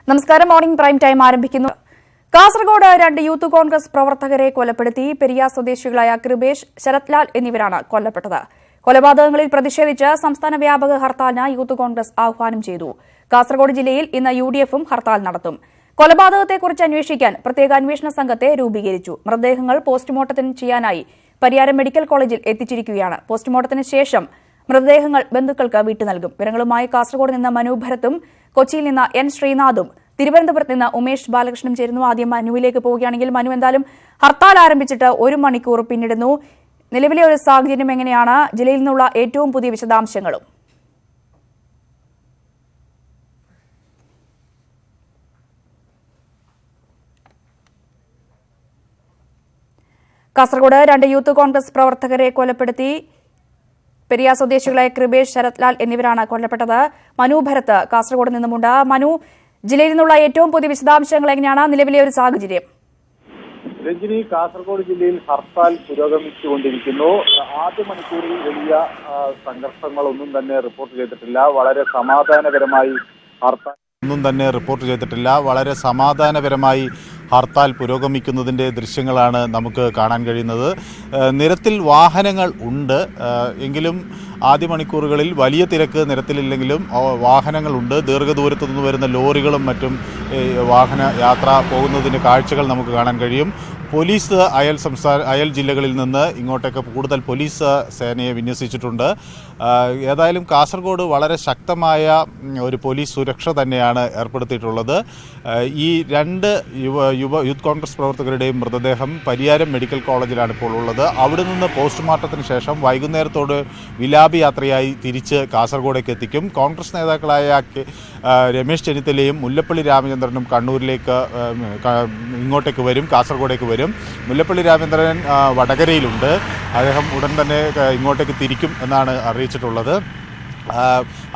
നമസ്കാരം. Morning prime time ആരംഭിക്കുന്നു. Kasaragod 2 youth Congress പ്രവർത്തകരെ കൊലപ്പെടുത്തി. പെരിയ സ്വദേശികളായ കൃപേഷ്, ശരത്ലാൽ എന്നിവരാണ് കൊല്ലപ്പെട്ടത്. കൊലപാതകങ്ങളിൽ പ്രതിഷേധിച്ച് സംസ്ഥാന വ്യാപക ഹർത്താലിന് യൂത്ത് കോൺഗ്രസ് ആഹ്വാനം ചെയ്തു. കാസർഗോഡ് ജില്ലയിൽ ഇന്ന് UDF-ഉം ഹർത്താൽ നടത്തും. കൊലപാതകത്തെക്കുറിച്ച് അന്വേഷിക്കാൻ പ്രത്യേക അന്വേഷണ സംഘത്തെ രൂപീകരിച്ചു. മൃതദേഹങ്ങൾ പോസ്റ്റ്മോർട്ടത്തിന് ചെയ്യാനായി പരിയാരം മെഡിക്കൽ കോളേജിൽ എത്തിച്ചിരിക്കുകയാണ്. പോസ്റ്റ്മോർട്ടത്തിന് ശേഷം മൃതദേഹങ്ങൾ ബന്ധുക്കൾക്ക് വിട്ടു നൽകും. വിവരങ്ങളുമായി കാസർഗോഡ് നിന്ന് മനു ഭരത്തും കൊച്ചിയിൽ നിന്ന് N ശ്രീനാഥും തിരുവനന്തപുരത്ത് നിന്ന് ഉമേഷ് ബാലകൃഷ്ണനും ചേരുന്നു. ആദ്യം മനുവിലേക്ക് പോവുകയാണെങ്കിൽ, മനു, എന്തായാലും ഹർത്താൽ ആരംഭിച്ചിട്ട് 1 മണിക്കൂർ പിന്നിടുന്നു. നിലവിലെ ഒരു സാഹചര്യം എങ്ങനെയാണ്? ജില്ലയിൽ നിന്നുള്ള ഏറ്റവും പുതിയ വിശദാംശങ്ങളും. കാസർഗോഡ് 2 യൂത്ത് കോൺഗ്രസ് പ്രവർത്തകരെ കൊലപ്പെടുത്തി. പെരിയ സ്വദേശികളായ കൃപേഷ്, ശരത്ലാൽ എന്നിവരാണ് കൊല്ലപ്പെട്ടത്. മനു ഭരത് കാസർഗോഡ് നിന്നുമുണ്ട്. മനു, ജില്ലയിൽ നിന്നുള്ള ഏറ്റവും പുതിയ വിശദാംശങ്ങൾ എങ്ങനെയാണ്? നിലവിലെ ഒരു സാഹചര്യം. രഞ്ജിനി, കാസർഗോഡ് ജില്ലയിൽ ഹർത്താൽ പുരോഗമിച്ചുകൊണ്ടിരിക്കുന്നു. ആദ്യ മണിക്കൂറിൽ വലിയ സംഘർഷങ്ങളൊന്നും തന്നെ റിപ്പോർട്ട് ചെയ്തിട്ടില്ല. വളരെ സമാധാനപരമായി ഹർത്താൽ പുരോഗമിക്കുന്നതിൻ്റെ ദൃശ്യങ്ങളാണ് നമുക്ക് കാണാൻ കഴിയുന്നത്. നിരത്തിൽ വാഹനങ്ങൾ ഉണ്ട് എങ്കിലും ആദ്യ മണിക്കൂറുകളിൽ വലിയ തിരക്ക് നിരത്തിലില്ലെങ്കിലും വാഹനങ്ങളുണ്ട്. ദീർഘദൂരത്തു നിന്ന് വരുന്ന ലോറികളും മറ്റും വാഹന യാത്ര പോകുന്നതിൻ്റെ കാഴ്ചകൾ നമുക്ക് കാണാൻ കഴിയും. പോലീസ് അയൽ ജില്ലകളിൽ നിന്ന് ഇങ്ങോട്ടേക്ക് കൂടുതൽ പോലീസ് സേനയെ വിന്യസിച്ചിട്ടുണ്ട്. ഏതായാലും കാസർഗോഡ് വളരെ ശക്തമായ ഒരു പോലീസ് സുരക്ഷ തന്നെയാണ് ഏർപ്പെടുത്തിയിട്ടുള്ളത്. ഈ 2 യൂത്ത് കോൺഗ്രസ് പ്രവർത്തകരുടെയും മൃതദേഹം പരിയാരം മെഡിക്കൽ കോളേജിലാണ് ഇപ്പോൾ ഉള്ളത്. അവിടെ നിന്ന് പോസ്റ്റ്മോർട്ടത്തിന് ശേഷം വൈകുന്നേരത്തോട് വിലാപ യാത്രയായി തിരിച്ച് കാസർഗോഡേക്ക് എത്തിക്കും. കോൺഗ്രസ് നേതാക്കളായ രമേശ് ചെന്നിത്തലയും മുല്ലപ്പള്ളി രാമചന്ദ്രനും കണ്ണൂരിലേക്ക് ഇങ്ങോട്ടേക്ക് വരും, കാസർഗോഡേക്ക് വരും. മുല്ലപ്പള്ളി രാമചന്ദ്രൻ വടകരയിലുണ്ട്. അദ്ദേഹം ഉടൻ തന്നെ ഇങ്ങോട്ടേക്ക് തിരിക്കും എന്നാണ് അറിയിച്ചിട്ടുള്ളത്.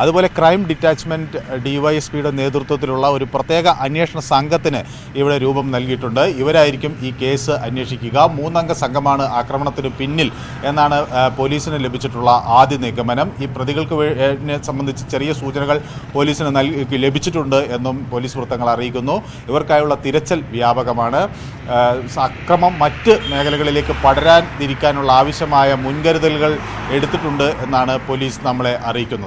അതുപോലെ ക്രൈം ഡിറ്റാച്ച്മെൻറ്റ് DYSPയുടെ നേതൃത്വത്തിലുള്ള ഒരു പ്രത്യേക അന്വേഷണ സംഘത്തിന് ഇവിടെ രൂപം നൽകിയിട്ടുണ്ട്. ഇവരായിരിക്കും ഈ കേസ് അന്വേഷിക്കുക. 3 അംഗ സംഘമാണ് ആക്രമണത്തിന് പിന്നിൽ എന്നാണ് പോലീസിന് ലഭിച്ചിട്ടുള്ള ആദ്യ നിഗമനം. ഈ പ്രതികൾക്ക് സംബന്ധിച്ച് ചെറിയ സൂചനകൾ പോലീസിന് ലഭിച്ചിട്ടുണ്ട് എന്നും പോലീസ് വൃത്തങ്ങൾ അറിയിക്കുന്നു. ഇവർക്കായുള്ള തിരച്ചിൽ വ്യാപകമാണ്. അക്രമം മറ്റ് മേഖലകളിലേക്ക് പടരാതിരിക്കാനുള്ള ആവശ്യമായ മുൻകരുതലുകൾ എടുത്തിട്ടുണ്ട് എന്നാണ് പോലീസ് നമ്മളെ അറിയിക്കുന്നത്.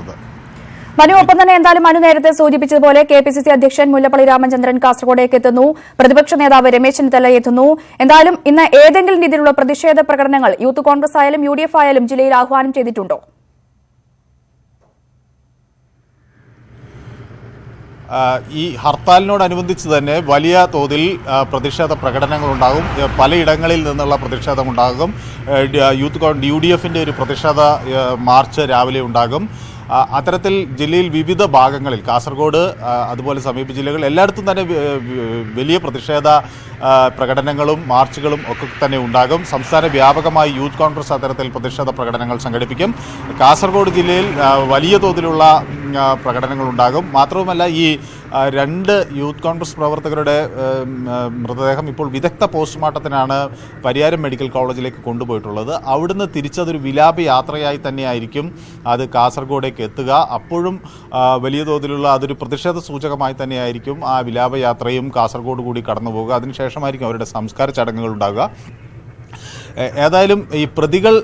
മനു, ഒപ്പം തന്നെ എന്തായാലും മനു നേരത്തെ സൂചിപ്പിച്ചതുപോലെ KPCC അധ്യക്ഷൻ മുല്ലപ്പള്ളി രാമചന്ദ്രൻ കാസർഗോഡേക്ക് എത്തുന്നു. പ്രതിപക്ഷ നേതാവ് രമേശ് ചെന്നിത്തല എത്തുന്നു. എന്തായാലും ഇന്ന് ഏതെങ്കിലും രീതിയിലുള്ള പ്രതിഷേധ പ്രകടനങ്ങൾ യൂത്ത് കോൺഗ്രസ് ആയാലും UDF ആയാലും ജില്ലയിൽ ആഹ്വാനം ചെയ്തിട്ടുണ്ടോ? ഈ ഹർത്താലിനോടനുബന്ധിച്ച് തന്നെ വലിയ തോതിൽ പ്രതിഷേധ പ്രകടനങ്ങളുണ്ടാകും. പലയിടങ്ങളിൽ നിന്നുള്ള പ്രതിഷേധമുണ്ടാകും. UDF-ന്റെ ഒരു പ്രതിഷേധ മാർച്ച് രാവിലെ ഉണ്ടാകും. അത്തരത്തിൽ ജില്ലയിൽ വിവിധ ഭാഗങ്ങളിൽ, കാസർഗോഡ് അതുപോലെ സമീപ ജില്ലകൾ എല്ലായിടത്തും തന്നെ വലിയ പ്രതിഷേധ പ്രകടനങ്ങളും മാർച്ചുകളും ഒക്കെ തന്നെ ഉണ്ടാകും. സംസ്ഥാന വ്യാപകമായി യൂത്ത് കോൺഗ്രസ് അത്തരത്തിൽ പ്രതിഷേധ പ്രകടനങ്ങൾ സംഘടിപ്പിക്കും. കാസർഗോഡ് ജില്ലയിൽ വലിയ തോതിലുള്ള പ്രകടനങ്ങളുണ്ടാകും. മാത്രവുമല്ല, ഈ 2 യൂത്ത് കോൺഗ്രസ് പ്രവർത്തകരുടെ മൃതദേഹം ഇപ്പോൾ വിദഗ്ധ പോസ്റ്റ്മോർട്ടത്തിനാണ് പരിയാരം മെഡിക്കൽ കോളേജിലേക്ക് കൊണ്ടുപോയിട്ടുള്ളത്. അവിടുന്ന് തിരിച്ചതൊരു വിലാപ യാത്രയായി തന്നെയായിരിക്കും അത് കാസർഗോഡേക്ക് എത്തുക. അപ്പോഴും വലിയ തോതിലുള്ള അതൊരു പ്രതിഷേധ സൂചകമായി തന്നെയായിരിക്കും ആ വിലാപ യാത്രയും കാസർഗോഡ് കൂടി കടന്നു പോകുക. അതിനുശേഷമായിരിക്കും അവരുടെ സംസ്കാര ചടങ്ങുകൾ ഉണ്ടാകുക. ഏതായാലും ഈ പ്രതികൾ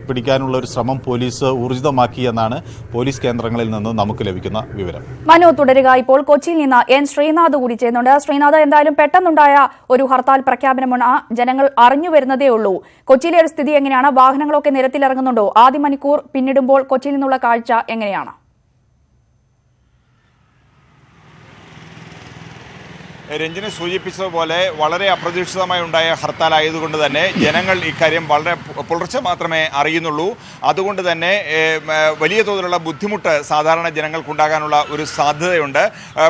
പിടിക്കാനുള്ള ഒരു ശ്രമം പോലീസ് ഊർജിതമാക്കി എന്നാണ് പോലീസ് കേന്ദ്രങ്ങളിൽ നിന്ന് നമുക്ക് ലഭിക്കുന്ന വിവരം. മനു, തുടരുക. ഇപ്പോൾ കൊച്ചിയിൽ നിന്ന് N ശ്രീനാഥ് കൂടി ചെയ്യുന്നുണ്ട്. ശ്രീനാഥ്, എന്തായാലും പെട്ടെന്നുണ്ടായ ഒരു ഹർത്താൽ പ്രഖ്യാപനമാണ്, ജനങ്ങൾ അറിഞ്ഞു വരുന്നതേ ഉള്ളൂ. കൊച്ചിയിലെ ഒരു സ്ഥിതി എങ്ങനെയാണ്? വാഹനങ്ങളൊക്കെ നിരത്തിലിറങ്ങുന്നുണ്ടോ? ആദ്യ മണിക്കൂർ പിന്നിടുമ്പോൾ കൊച്ചിയിൽ നിന്നുള്ള കാഴ്ച എങ്ങനെയാണ്? രഞ്ജിനി സൂചിപ്പിച്ചതുപോലെ വളരെ അപ്രതീക്ഷിതമായി ഉണ്ടായ ഹർത്താൽ ആയതുകൊണ്ട് തന്നെ ജനങ്ങൾ ഇക്കാര്യം വളരെ പുലർച്ചെ മാത്രമേ അറിയുന്നുള്ളൂ. അതുകൊണ്ട് തന്നെ വലിയ തോതിലുള്ള ബുദ്ധിമുട്ട് സാധാരണ ജനങ്ങൾക്കുണ്ടാകാനുള്ള ഒരു സാധ്യതയുണ്ട്.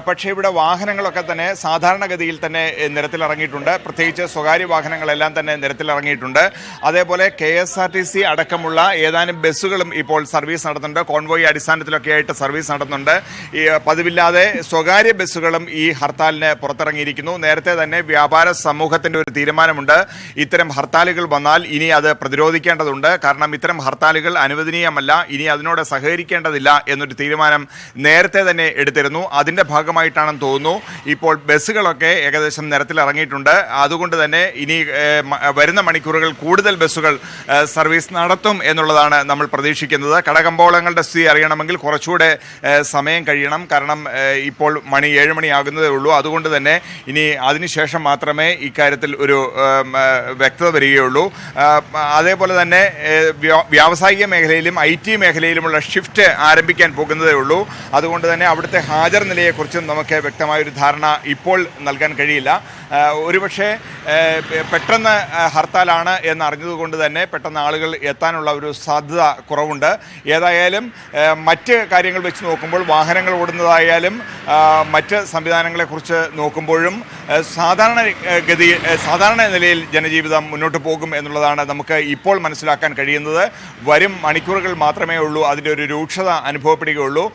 പക്ഷേ ഇവിടെ വാഹനങ്ങളൊക്കെ തന്നെ സാധാരണഗതിയിൽ തന്നെ നിരത്തിലിറങ്ങിയിട്ടുണ്ട്. പ്രത്യേകിച്ച് സ്വകാര്യ വാഹനങ്ങളെല്ലാം തന്നെ നിരത്തിലിറങ്ങിയിട്ടുണ്ട്. അതേപോലെ KSRTC അടക്കമുള്ള ഏതാനും ബസ്സുകളും ഇപ്പോൾ സർവീസ് നടത്തുന്നുണ്ട്. കോൺവോയ് അടിസ്ഥാനത്തിലൊക്കെ ആയിട്ട് സർവീസ് നടത്തുന്നുണ്ട്. ഈ പതിവില്ലാതെ സ്വകാര്യ ബസ്സുകളും ഈ ഹർത്താലിന് പുറത്തിറങ്ങി നിരത്തിലിറങ്ങിയിരിക്കുന്നു. നേരത്തെ തന്നെ വ്യാപാര സമൂഹത്തിന്റെ ഒരു തീരുമാനമുണ്ട്. ഇത്തരം ഹർത്താലുകൾ വന്നാൽ ഇനി അത് പ്രതിരോധിക്കേണ്ടതുണ്ട്. കാരണം ഇത്തരം ഹർത്താലുകൾ അനുവദനീയമല്ല, ഇനി അതിനോട് സഹകരിക്കേണ്ടതില്ല എന്നൊരു തീരുമാനം നേരത്തെ തന്നെ എടുത്തിരുന്നു. അതിന്റെ ഭാഗമായിട്ടാണെന്ന് തോന്നുന്നു ഇപ്പോൾ ബസ്സുകളൊക്കെ ഏകദേശം നിരത്തിലിറങ്ങിയിട്ടുണ്ട്. അതുകൊണ്ട് തന്നെ ഇനി വരുന്ന മണിക്കൂറുകൾ കൂടുതൽ ബസ്സുകൾ സർവീസ് നടത്തും എന്നുള്ളതാണ് നമ്മൾ പ്രതീക്ഷിക്കുന്നത്. കടകമ്പോളങ്ങളുടെ സ്ഥിതി അറിയണമെങ്കിൽ കുറച്ചുകൂടെ സമയം കഴിയണം. കാരണം ഇപ്പോൾ മണി 7 മണിയാകുന്നതേ ഉള്ളൂ. അതുകൊണ്ട് തന്നെ ഇനി അതിനുശേഷം മാത്രമേ ഇക്കാര്യത്തിൽ ഒരു വ്യക്തത വരികയുള്ളൂ. അതേപോലെ തന്നെ വ്യാവസായിക മേഖലയിലും IT മേഖലയിലുമുള്ള ഷിഫ്റ്റ് ആരംഭിക്കാൻ പോകുന്നതേ ഉള്ളൂ. അതുകൊണ്ട് തന്നെ അവിടുത്തെ ഹാജർ നിലയെക്കുറിച്ചും നമുക്ക് വ്യക്തമായൊരു ധാരണ ഇപ്പോൾ നൽകാൻ കഴിയില്ല. ഒരുപക്ഷെ പെട്ടെന്ന് ഹർത്താലാണ് എന്നറിഞ്ഞതുകൊണ്ട് തന്നെ പെട്ടെന്ന് ആളുകൾ എത്താനുള്ള ഒരു സാധ്യത കുറവുണ്ട്. ഏതായാലും മറ്റ് കാര്യങ്ങൾ വെച്ച് നോക്കുമ്പോൾ വാഹനങ്ങൾ ഓടുന്നതായാലും മറ്റ് സംവിധാനങ്ങളെക്കുറിച്ച് നോക്കുമ്പോഴും സാധാരണ നിലയിൽ ജനജീവിതം മുന്നോട്ട് പോകും എന്നുള്ളതാണ് നമുക്ക് ഇപ്പോൾ മനസ്സിലാക്കാൻ കഴിയുന്നത്. വരും മണിക്കൂറുകൾ മാത്രമേ ഉള്ളൂ അതിൻ്റെ ഒരു രൂക്ഷത അനുഭവപ്പെടുകയുള്ളൂ.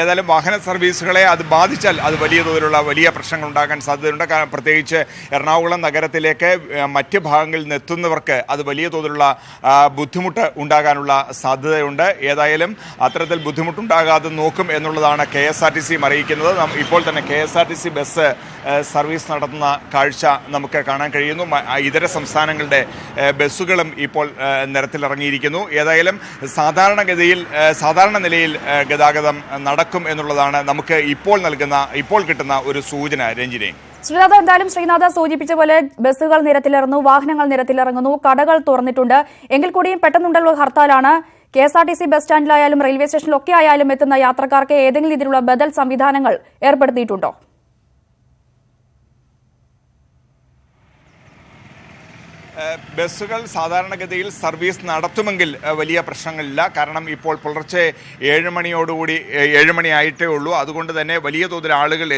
ഏതായാലും വാഹന സർവീസുകളെ അത് ബാധിച്ചാൽ അത് വലിയ തോതിലുള്ള വലിയ പ്രശ്നങ്ങൾ ഉണ്ടാകാൻ സാധ്യതയുണ്ട്. പ്രത്യേകിച്ച് എറണാകുളം നഗരത്തിലേക്ക് മറ്റ് ഭാഗങ്ങളിൽ നിന്ന് എത്തുന്നവർക്ക് അത് വലിയ തോതിലുള്ള ബുദ്ധിമുട്ട് ഉണ്ടാകാനുള്ള സാധ്യതയുണ്ട്. ഏതായാലും അത്തരത്തിൽ ബുദ്ധിമുട്ടുണ്ടാകാതെ നോക്കും എന്നുള്ളതാണ് KSRTC അറിയിക്കുന്നത്. ഇപ്പോൾ തന്നെ KSRTC ബസ് സർവീസ് നടത്തുന്ന കാഴ്ച നമുക്ക് കാണാൻ കഴിയുന്നു. ഇതര സംസ്ഥാനങ്ങളുടെ ബസ്സുകളും ഇപ്പോൾ നിരത്തിലിറങ്ങിയിരിക്കുന്നു. ഏതായാലും സാധാരണ നിലയിൽ ഗതാഗതം നടക്കും എന്നുള്ളതാണ് നമുക്ക് ഇപ്പോൾ കിട്ടുന്ന ഒരു സൂചന. രഞ്ജിനി, ശ്രീനാഥ, എന്തായാലും ശ്രീനാഥ സൂചിപ്പിച്ച പോലെ ബസ്സുകൾ നിരത്തിലിറങ്ങുന്നു, വാഹനങ്ങൾ നിരത്തിലിറങ്ങുന്നു, കടകൾ തുറന്നിട്ടുണ്ട്. എങ്കിൽ കൂടിയും പെട്ടെന്നുണ്ടുള്ള ഹർത്താലാണ്. KSRTC ബസ് സ്റ്റാൻഡിലായാലും റെയിൽവേ സ്റ്റേഷനിലൊക്കെ ആയാലും എത്തുന്ന യാത്രക്കാർക്ക് ഏതെങ്കിലും രീതിയിലുള്ള ബദൽ സംവിധാനങ്ങൾ ഏർപ്പെടുത്തിയിട്ടുണ്ടോ? ബസ്സുകൾ സാധാരണഗതിയിൽ സർവീസ് നടത്തുമെങ്കിൽ വലിയ പ്രശ്നങ്ങളില്ല. കാരണം ഇപ്പോൾ പുലർച്ചെ 7 മണി ആയിട്ടേ ഉള്ളൂ. അതുകൊണ്ട് തന്നെ വലിയ തോതിൽ ആളുകൾ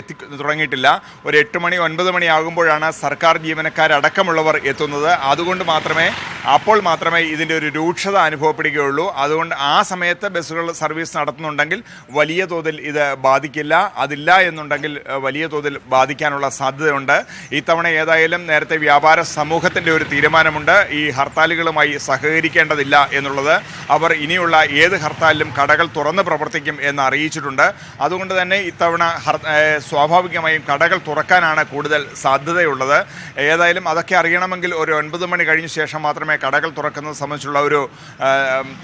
തുടങ്ങിയിട്ടില്ല. ഒരു 8 മണി 9 മണി ആകുമ്പോഴാണ് സർക്കാർ ജീവനക്കാരടക്കമുള്ളവർ എത്തുന്നത്. അതുകൊണ്ട് അപ്പോൾ മാത്രമേ ഇതിൻ്റെ ഒരു രൂക്ഷത അനുഭവപ്പെടുകയുള്ളൂ. അതുകൊണ്ട് ആ സമയത്ത് ബസ്സുകൾ സർവീസ് നടത്തുന്നുണ്ടെങ്കിൽ വലിയ തോതിൽ ഇത് ബാധിക്കില്ല. അതില്ല എന്നുണ്ടെങ്കിൽ വലിയ തോതിൽ ബാധിക്കാനുള്ള സാധ്യതയുണ്ട്. ഇത്തവണ ഏതായാലും നേരത്തെ വ്യാപാര സമൂഹത്തിൻ്റെ ഒരു തീരുമാനമുണ്ട്. ഈ ഹർത്താലുകളുമായി സഹകരിക്കേണ്ടതില്ല എന്നുള്ളത്. അവർ ഇനിയുള്ള ഏത് ഹർത്താലിലും കടകൾ തുറന്ന് പ്രവർത്തിക്കും എന്ന് അറിയിച്ചിട്ടുണ്ട്. അതുകൊണ്ട് തന്നെ ഇത്തവണ സ്വാഭാവികമായും കടകൾ തുറക്കാനാണ് കൂടുതൽ സാധ്യതയുള്ളത്. ഏതായാലും അതൊക്കെ അറിയണമെങ്കിൽ ഒരു 9 മണി കഴിഞ്ഞ ശേഷം മാത്രമേ കടകൾ തുറക്കുന്നത് സംബന്ധിച്ചുള്ള ഒരു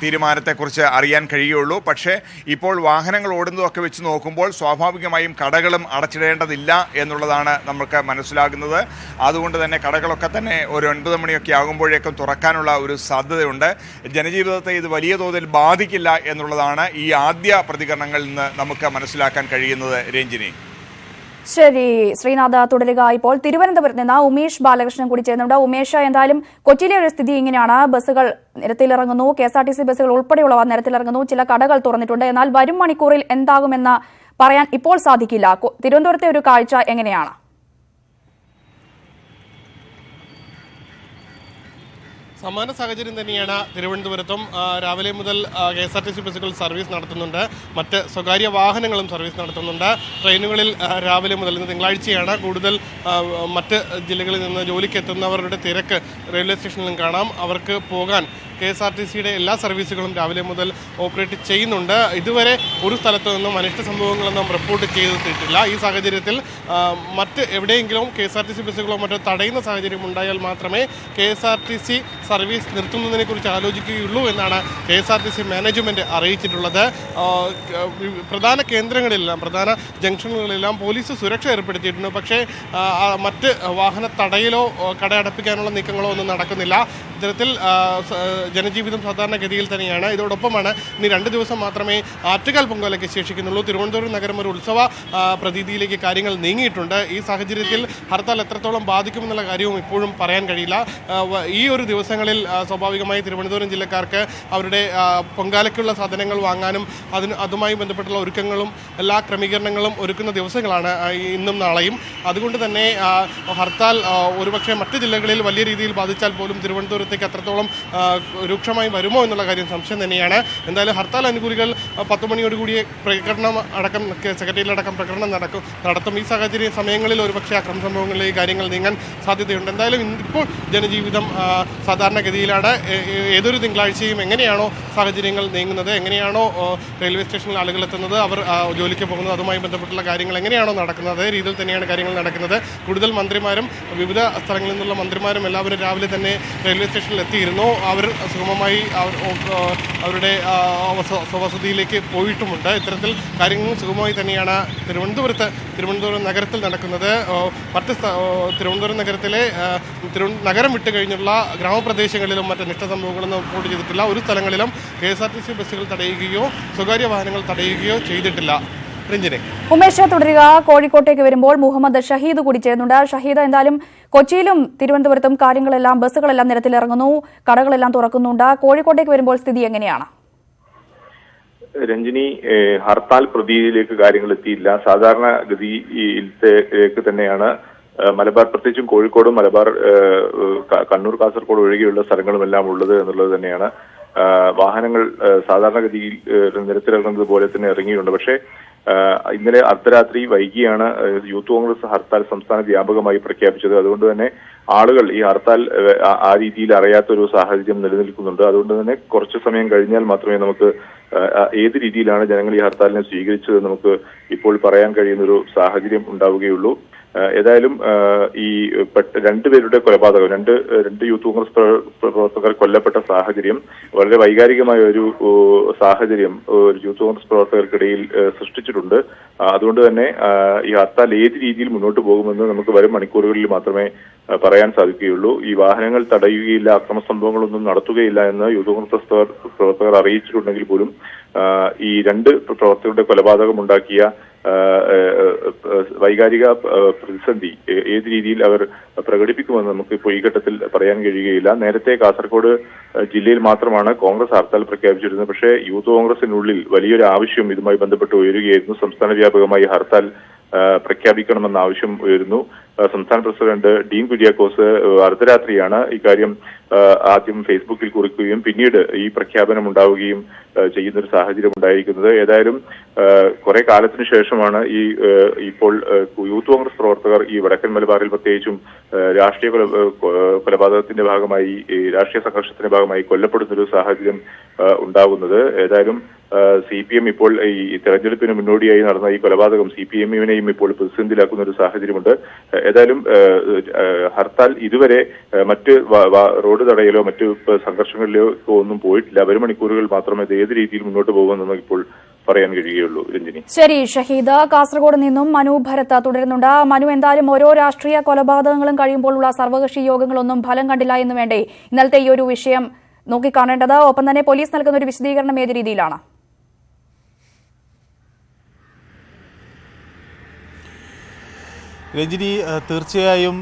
തീരുമാനത്തെക്കുറിച്ച് അറിയാൻ കഴിയുള്ളൂ. പക്ഷേ ഇപ്പോൾ വാഹനങ്ങൾ ഓടുന്നതൊക്കെ വെച്ച് നോക്കുമ്പോൾ സ്വാഭാവികമായും കടകളും അടച്ചിടേണ്ടതില്ല എന്നുള്ളതാണ് നമുക്ക് മനസ്സിലാകുന്നത്. അതുകൊണ്ട് തന്നെ കടകളൊക്കെ തന്നെ ഒരു 9 മണിയൊക്കെ ആകുമ്പോഴേക്കും തുറക്കാനുള്ള ഒരു സാധ്യതയുണ്ട്. ജനജീവിതത്തെ ഇത് വലിയ തോതിൽ ബാധിക്കില്ല എന്നുള്ളതാണ് ഈ ആദ്യ പ്രതികരണങ്ങളിൽ നിന്ന് നമുക്ക് മനസ്സിലാക്കാൻ കഴിയുന്നത്. രഞ്ജിനി, ശരി ശ്രീനാഥ, തുടരുക. ഇപ്പോൾ തിരുവനന്തപുരത്ത് നിന്ന് ഉമേഷ് ബാലകൃഷ്ണൻ കൂടി ചേരുന്നുണ്ട്. ഉമേഷ്, എന്തായാലും കൊച്ചിയിലെ ഒരു സ്ഥിതി ഇങ്ങനെയാണ്. ബസ്സുകൾ നിരത്തിലിറങ്ങുന്നു, KSRTC ബസ്സുകൾ ഉൾപ്പെടെയുള്ളവ നിരത്തിലിറങ്ങുന്നു, ചില കടകൾ തുറന്നിട്ടുണ്ട്. എന്നാൽ വരും മണിക്കൂറിൽ എന്താകുമെന്ന് പറയാൻ ഇപ്പോൾ സാധിക്കില്ല. തിരുവനന്തപുരത്തെ ഒരു കാഴ്ച എങ്ങനെയാണ്? സമാന സാഹചര്യം തന്നെയാണ് തിരുവനന്തപുരത്തും. രാവിലെ മുതൽ KSRTC ബസ്സുകൾ സർവീസ് നടത്തുന്നുണ്ട്, മറ്റ് സ്വകാര്യ വാഹനങ്ങളും സർവീസ് നടത്തുന്നുണ്ട്. ട്രെയിനുകളിൽ രാവിലെ മുതൽ, ഇന്ന് തിങ്കളാഴ്ചയാണ്, കൂടുതൽ മറ്റ് ജില്ലകളിൽ നിന്ന് ജോലിക്ക് എത്തുന്നവരുടെ തിരക്ക് റെയിൽവേ സ്റ്റേഷനിലും കാണാം. അവർക്ക് പോകാൻ KSRTCയുടെ എല്ലാ സർവീസുകളും രാവിലെ മുതൽ ഓപ്പറേറ്റ് ചെയ്യുന്നുണ്ട്. ഇതുവരെ ഒരു സ്ഥലത്തു നിന്നും അനിഷ്ട സംഭവങ്ങളൊന്നും റിപ്പോർട്ട് ചെയ്തിട്ടില്ല. ഈ സാഹചര്യത്തിൽ മറ്റ് എവിടെയെങ്കിലും KSRTC ബസ്സുകളോ മറ്റോ തടയുന്ന സാഹചര്യം ഉണ്ടായാൽ മാത്രമേ KSRTC സർവീസ് നിർത്തുന്നതിനെക്കുറിച്ച് ആലോചിക്കുകയുള്ളൂ എന്നാണ് KSRTC മാനേജ്മെൻറ്റ് അറിയിച്ചിട്ടുള്ളത്. പ്രധാന കേന്ദ്രങ്ങളിലെല്ലാം, പ്രധാന ജംഗ്ഷനുകളിലെല്ലാം പോലീസ് സുരക്ഷ ഏർപ്പെടുത്തിയിട്ടുണ്ട്. പക്ഷേ മറ്റ് വാഹന തടയലോ കടയടപ്പിക്കാനുള്ള നീക്കങ്ങളോ ഒന്നും നടക്കുന്നില്ല. ഇത്തരത്തിൽ ജനജീവിതം സാധാരണഗതിയിൽ തന്നെയാണ്. ഇതോടൊപ്പമാണ് ഇനി 2 ദിവസം മാത്രമേ ആറ്റുകാൽ പൊങ്കാലയ്ക്ക് ശേഷിക്കുന്നുള്ളൂ. തിരുവനന്തപുരം നഗരം ഒരു ഉത്സവ പ്രതീതിയിലേക്ക് കാര്യങ്ങൾ നീങ്ങിയിട്ടുണ്ട്. ഈ സാഹചര്യത്തിൽ ഹർത്താൽ എത്രത്തോളം ബാധിക്കുമെന്നുള്ള കാര്യവും ഇപ്പോഴും പറയാൻ കഴിയില്ല. ഈ ഒരു ദിവസങ്ങൾ ദിവസങ്ങളിൽ സ്വാഭാവികമായി തിരുവനന്തപുരം ജില്ലക്കാർക്ക് അവരുടെ പൊങ്കാലയ്ക്കുള്ള സാധനങ്ങൾ വാങ്ങാനും അതുമായി ബന്ധപ്പെട്ടുള്ള ഒരുക്കങ്ങളും എല്ലാ ക്രമീകരണങ്ങളും ഒരുക്കുന്ന ദിവസങ്ങളാണ് ഇന്നും നാളെയും. അതുകൊണ്ട് തന്നെ ഹർത്താൽ ഒരുപക്ഷെ മറ്റ് ജില്ലകളിൽ വലിയ രീതിയിൽ ബാധിച്ചാൽ പോലും തിരുവനന്തപുരത്തേക്ക് അത്രത്തോളം രൂക്ഷമായി വരുമോ എന്നുള്ള കാര്യം സംശയം തന്നെയാണ്. എന്തായാലും ഹർത്താൽ അനുകൂലികൾ 10 മണിയോടുകൂടി പ്രകടനം അടക്കം സെക്രട്ടേറിയറ്റിലടക്കം പ്രകടനം നടത്തും. ഈ സമയങ്ങളിൽ ഒരുപക്ഷെ അക്രമ സംഭവങ്ങളിൽ ഈ കാര്യങ്ങൾ നീങ്ങാൻ സാധ്യതയുണ്ട്. എന്തായാലും ഇപ്പോൾ ജനജീവിതം സാധാരണഗതിയിലാണ്. ഏതൊരു തിങ്കളാഴ്ചയും എങ്ങനെയാണോ സാഹചര്യങ്ങൾ നീങ്ങുന്നത്, എങ്ങനെയാണോ റെയിൽവേ സ്റ്റേഷനിൽ ആളുകൾ എത്തുന്നത്, അവർ ജോലിക്ക് പോകുന്നത്, അതുമായി ബന്ധപ്പെട്ടുള്ള കാര്യങ്ങൾ എങ്ങനെയാണോ നടക്കുന്നത് അതേ രീതിയിൽ തന്നെയാണ് കാര്യങ്ങൾ നടക്കുന്നത്. കൂടുതൽ മന്ത്രിമാരും വിവിധ സ്ഥലങ്ങളിൽ നിന്നുള്ള മന്ത്രിമാരും എല്ലാവരും രാവിലെ തന്നെ റെയിൽവേ സ്റ്റേഷനിൽ എത്തിയിരുന്നു. അവർ സുഗമമായി അവരുടെ സ്വവസതിയിലേക്ക് പോയിട്ടുമുണ്ട്. ഇത്തരത്തിൽ കാര്യങ്ങൾ സുഗമമായി തന്നെയാണ് തിരുവനന്തപുരം നഗരത്തിൽ നടക്കുന്നത്. തിരുവനന്തപുരം നഗരത്തിലെ നഗരം വിട്ട് കഴിഞ്ഞുള്ള ഗ്രാമപ്രദേശങ്ങളിലും മറ്റ് അനിഷ്ട സംഭവങ്ങളൊന്നും റിപ്പോർട്ട് ചെയ്തിട്ടില്ല. ഒരു സ്ഥലങ്ങളിലും KSRTC ബസ്സുകൾ തടയുകയോ സ്വകാര്യ വാഹനങ്ങൾ തടയുകയോ ചെയ്തിട്ടില്ല. ഉമേഷ് തുടരുക. കോഴിക്കോട്ടേക്ക് വരുമ്പോൾ മുഹമ്മദ് ഷഹീദ് കൂടി ചേരുന്നുണ്ട്. ഷഹീദ്, എന്തായാലും കൊച്ചിയിലും തിരുവനന്തപുരത്തും ബസ്സുകളെല്ലാം നിരത്തിലിറങ്ങുന്നു, കടകളെല്ലാം തുറക്കുന്നുണ്ട്. കോഴിക്കോട്ടേക്ക് വരുമ്പോൾ സ്ഥിതി എങ്ങനെയാണ്? രഞ്ജിനി, ഹർത്താൽ പ്രതിയിലേക്ക് കാര്യങ്ങൾ എത്തിയില്ല. സാധാരണ ഗതിയിലേക്ക് തന്നെയാണ് മലബാർ, പ്രത്യേകിച്ചും കോഴിക്കോടും മലബാർ, കണ്ണൂർ, കാസർഗോഡ് ഒഴികെയുള്ള സ്ഥലങ്ങളുമെല്ലാം ഉള്ളത് എന്നുള്ളത് തന്നെയാണ്. വാഹനങ്ങൾ സാധാരണഗതിയിൽ നിരത്തിലിറങ്ങുന്നത് പോലെ തന്നെ ഇറങ്ങിയിട്ടുണ്ട്. പക്ഷേ ഇന്നലെ അർദ്ധരാത്രി വൈകിയാണ് യൂത്ത് കോൺഗ്രസ് ഹർത്താൽ സംസ്ഥാന വ്യാപകമായി പ്രഖ്യാപിച്ചത്. അതുകൊണ്ട് തന്നെ ആളുകൾ ഈ ഹർത്താൽ ആ രീതിയിൽ അറിയാത്തൊരു സാഹചര്യം നിലനിൽക്കുന്നുണ്ട്. അതുകൊണ്ട് തന്നെ കുറച്ചു സമയം കഴിഞ്ഞാൽ മാത്രമേ നമുക്ക് ഏത് രീതിയിലാണ് ജനങ്ങൾ ഈ ഹർത്താലിനെ സ്വീകരിച്ചത് നമുക്ക് ഇപ്പോൾ പറയാൻ കഴിയുന്നൊരു സാഹചര്യം ഉണ്ടാവുകയുള്ളൂ. ഏതായാലും ഈ രണ്ടുപേരുടെ കൊലപാതകം, രണ്ട് യൂത്ത് കോൺഗ്രസ് പ്രവർത്തകർ കൊല്ലപ്പെട്ട സാഹചര്യം വളരെ വൈകാരികമായ ഒരു സാഹചര്യം യൂത്ത് കോൺഗ്രസ് പ്രവർത്തകർക്കിടയിൽ സൃഷ്ടിച്ചിട്ടുണ്ട്. അതുകൊണ്ട് തന്നെ ഈ ഹർത്താൽ ഏത് രീതിയിൽ മുന്നോട്ട് പോകുമെന്ന് നമുക്ക് വരും മണിക്കൂറുകളിൽ മാത്രമേ പറയാൻ സാധിക്കുകയുള്ളൂ. ഈ വാഹനങ്ങൾ തടയുകയില്ല, അക്രമ സംഭവങ്ങളൊന്നും നടത്തുകയില്ല എന്ന് യൂത്ത് കോൺഗ്രസ് പ്രവർത്തകർ അറിയിച്ചിട്ടുണ്ടെങ്കിൽ പോലും ഈ രണ്ട് പ്രവർത്തകരുടെ കൊലപാതകം ഉണ്ടാക്കിയ വൈകാരിക പ്രതിസന്ധി ഏത് രീതിയിൽ അവർ പ്രകടിപ്പിക്കുമെന്ന് നമുക്ക് ഇപ്പോൾ ഈ ഘട്ടത്തിൽ പറയാൻ കഴിയുകയില്ല. നേരത്തെ കാസർഗോഡ് ജില്ലയിൽ മാത്രമാണ് കോൺഗ്രസ് ഹർത്താൽ പ്രഖ്യാപിച്ചിരുന്നത്. പക്ഷേ യൂത്ത് കോൺഗ്രസിനുള്ളിൽ വലിയൊരു ആവശ്യം ഇതുമായി ബന്ധപ്പെട്ട് ഉയരുകയായിരുന്നു. സംസ്ഥാന വ്യാപകമായി ഹർത്താൽ പ്രഖ്യാപിക്കണമെന്ന ആവശ്യം ഉയരുന്നു. സംസ്ഥാന പ്രസിഡന്റ് ഡീൻ കുര്യാക്കോസ് അർദ്ധരാത്രിയാണ് ഇക്കാര്യം ആദ്യം ഫേസ്ബുക്കിൽ കുറിക്കുകയും പിന്നീട് ഈ പ്രഖ്യാപനം ഉണ്ടാവുകയും ചെയ്യുന്നൊരു സാഹചര്യം ഉണ്ടായിരിക്കുന്നത്. ഏതായാലും കുറെ കാലത്തിന് ശേഷമാണ് ഇപ്പോൾ യൂത്ത് കോൺഗ്രസ് പ്രവർത്തകർ ഈ വടക്കൻ മലബാറിൽ പ്രത്യേകിച്ചും രാഷ്ട്രീയ കൊലപാതകത്തിന്റെ ഭാഗമായി, രാഷ്ട്രീയ സംഘർഷത്തിന്റെ ഭാഗമായി കൊല്ലപ്പെടുന്നൊരു സാഹചര്യം ഉണ്ടാകുന്നത്. ഏതായാലും CPM ഇപ്പോൾ ഈ തെരഞ്ഞെടുപ്പിന് മുന്നോടിയായി നടന്ന ഈ കൊലപാതകം CPM-നെയും ഇപ്പോൾ പ്രതിസന്ധിയിലാക്കുന്ന ഒരു സാഹചര്യമുണ്ട്. ഏതായാലും ഹർത്താൽ ഇതുവരെ മറ്റ് റോഡ് തടയലോ മറ്റു സംഘർഷങ്ങളിലോ ഒന്നും പോയിട്ടില്ല. വരും മണിക്കൂറുകൾ മാത്രമേ ഇത് ഏത് രീതിയിൽ മുന്നോട്ട് പോകുമെന്ന് ഇപ്പോൾ പറയാൻ കഴിയുകയുള്ളൂ. രഞ്ജിനി. ശരി ഷഹീദ്. കാസർഗോഡ് നിന്നും മനു ഭരത് തുടരുന്നുണ്ട്. മനു, എന്തായാലും ഓരോ രാഷ്ട്രീയ കൊലപാതകങ്ങളും കഴിയുമ്പോഴുള്ള സർവകക്ഷി യോഗങ്ങളൊന്നും ഫലം കണ്ടില്ല എന്ന് വേണ്ടേ ഇന്നലത്തെ ഈ ഒരു വിഷയം നോക്കിക്കാണേണ്ടത്? ഒപ്പം തന്നെ പോലീസ് നൽകുന്ന ഒരു വിശദീകരണം ഏത് രീതിയിലാണ്? രഞ്ജിനി, തീർച്ചയായും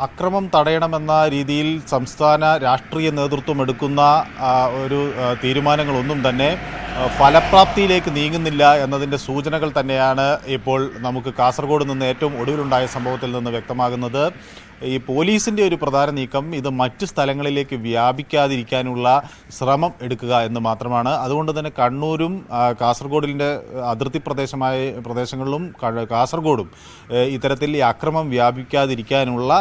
അക്രമം തടയണമെന്ന രീതിയിൽ സംസ്ഥാന രാഷ്ട്രീയ നേതൃത്വം എടുക്കുന്ന ഒരു തീരുമാനങ്ങളൊന്നും തന്നെ ഫലപ്രാപ്തിയിലേക്ക് നീങ്ങുന്നില്ല എന്നതിൻ്റെ സൂചനകൾ തന്നെയാണ് ഇപ്പോൾ നമുക്ക് കാസർഗോഡ് നിന്ന് ഏറ്റവും ഒടുവിലുണ്ടായ സംഭവത്തിൽ നിന്ന് വ്യക്തമാകുന്നത്. ഈ പോലീസിൻ്റെ ഒരു പ്രധാന നീക്കം ഇത് മറ്റ് സ്ഥലങ്ങളിലേക്ക് വ്യാപിക്കാതിരിക്കാനുള്ള ശ്രമം എടുക്കുക എന്ന് മാത്രമാണ്. അതുകൊണ്ട് തന്നെ കണ്ണൂരും കാസർഗോഡിൻ്റെ അതിർത്തി പ്രദേശങ്ങളിലും കാസർഗോഡും ഇത്തരത്തിൽ ഈ അക്രമം വ്യാപിക്കാതിരിക്കാനുള്ള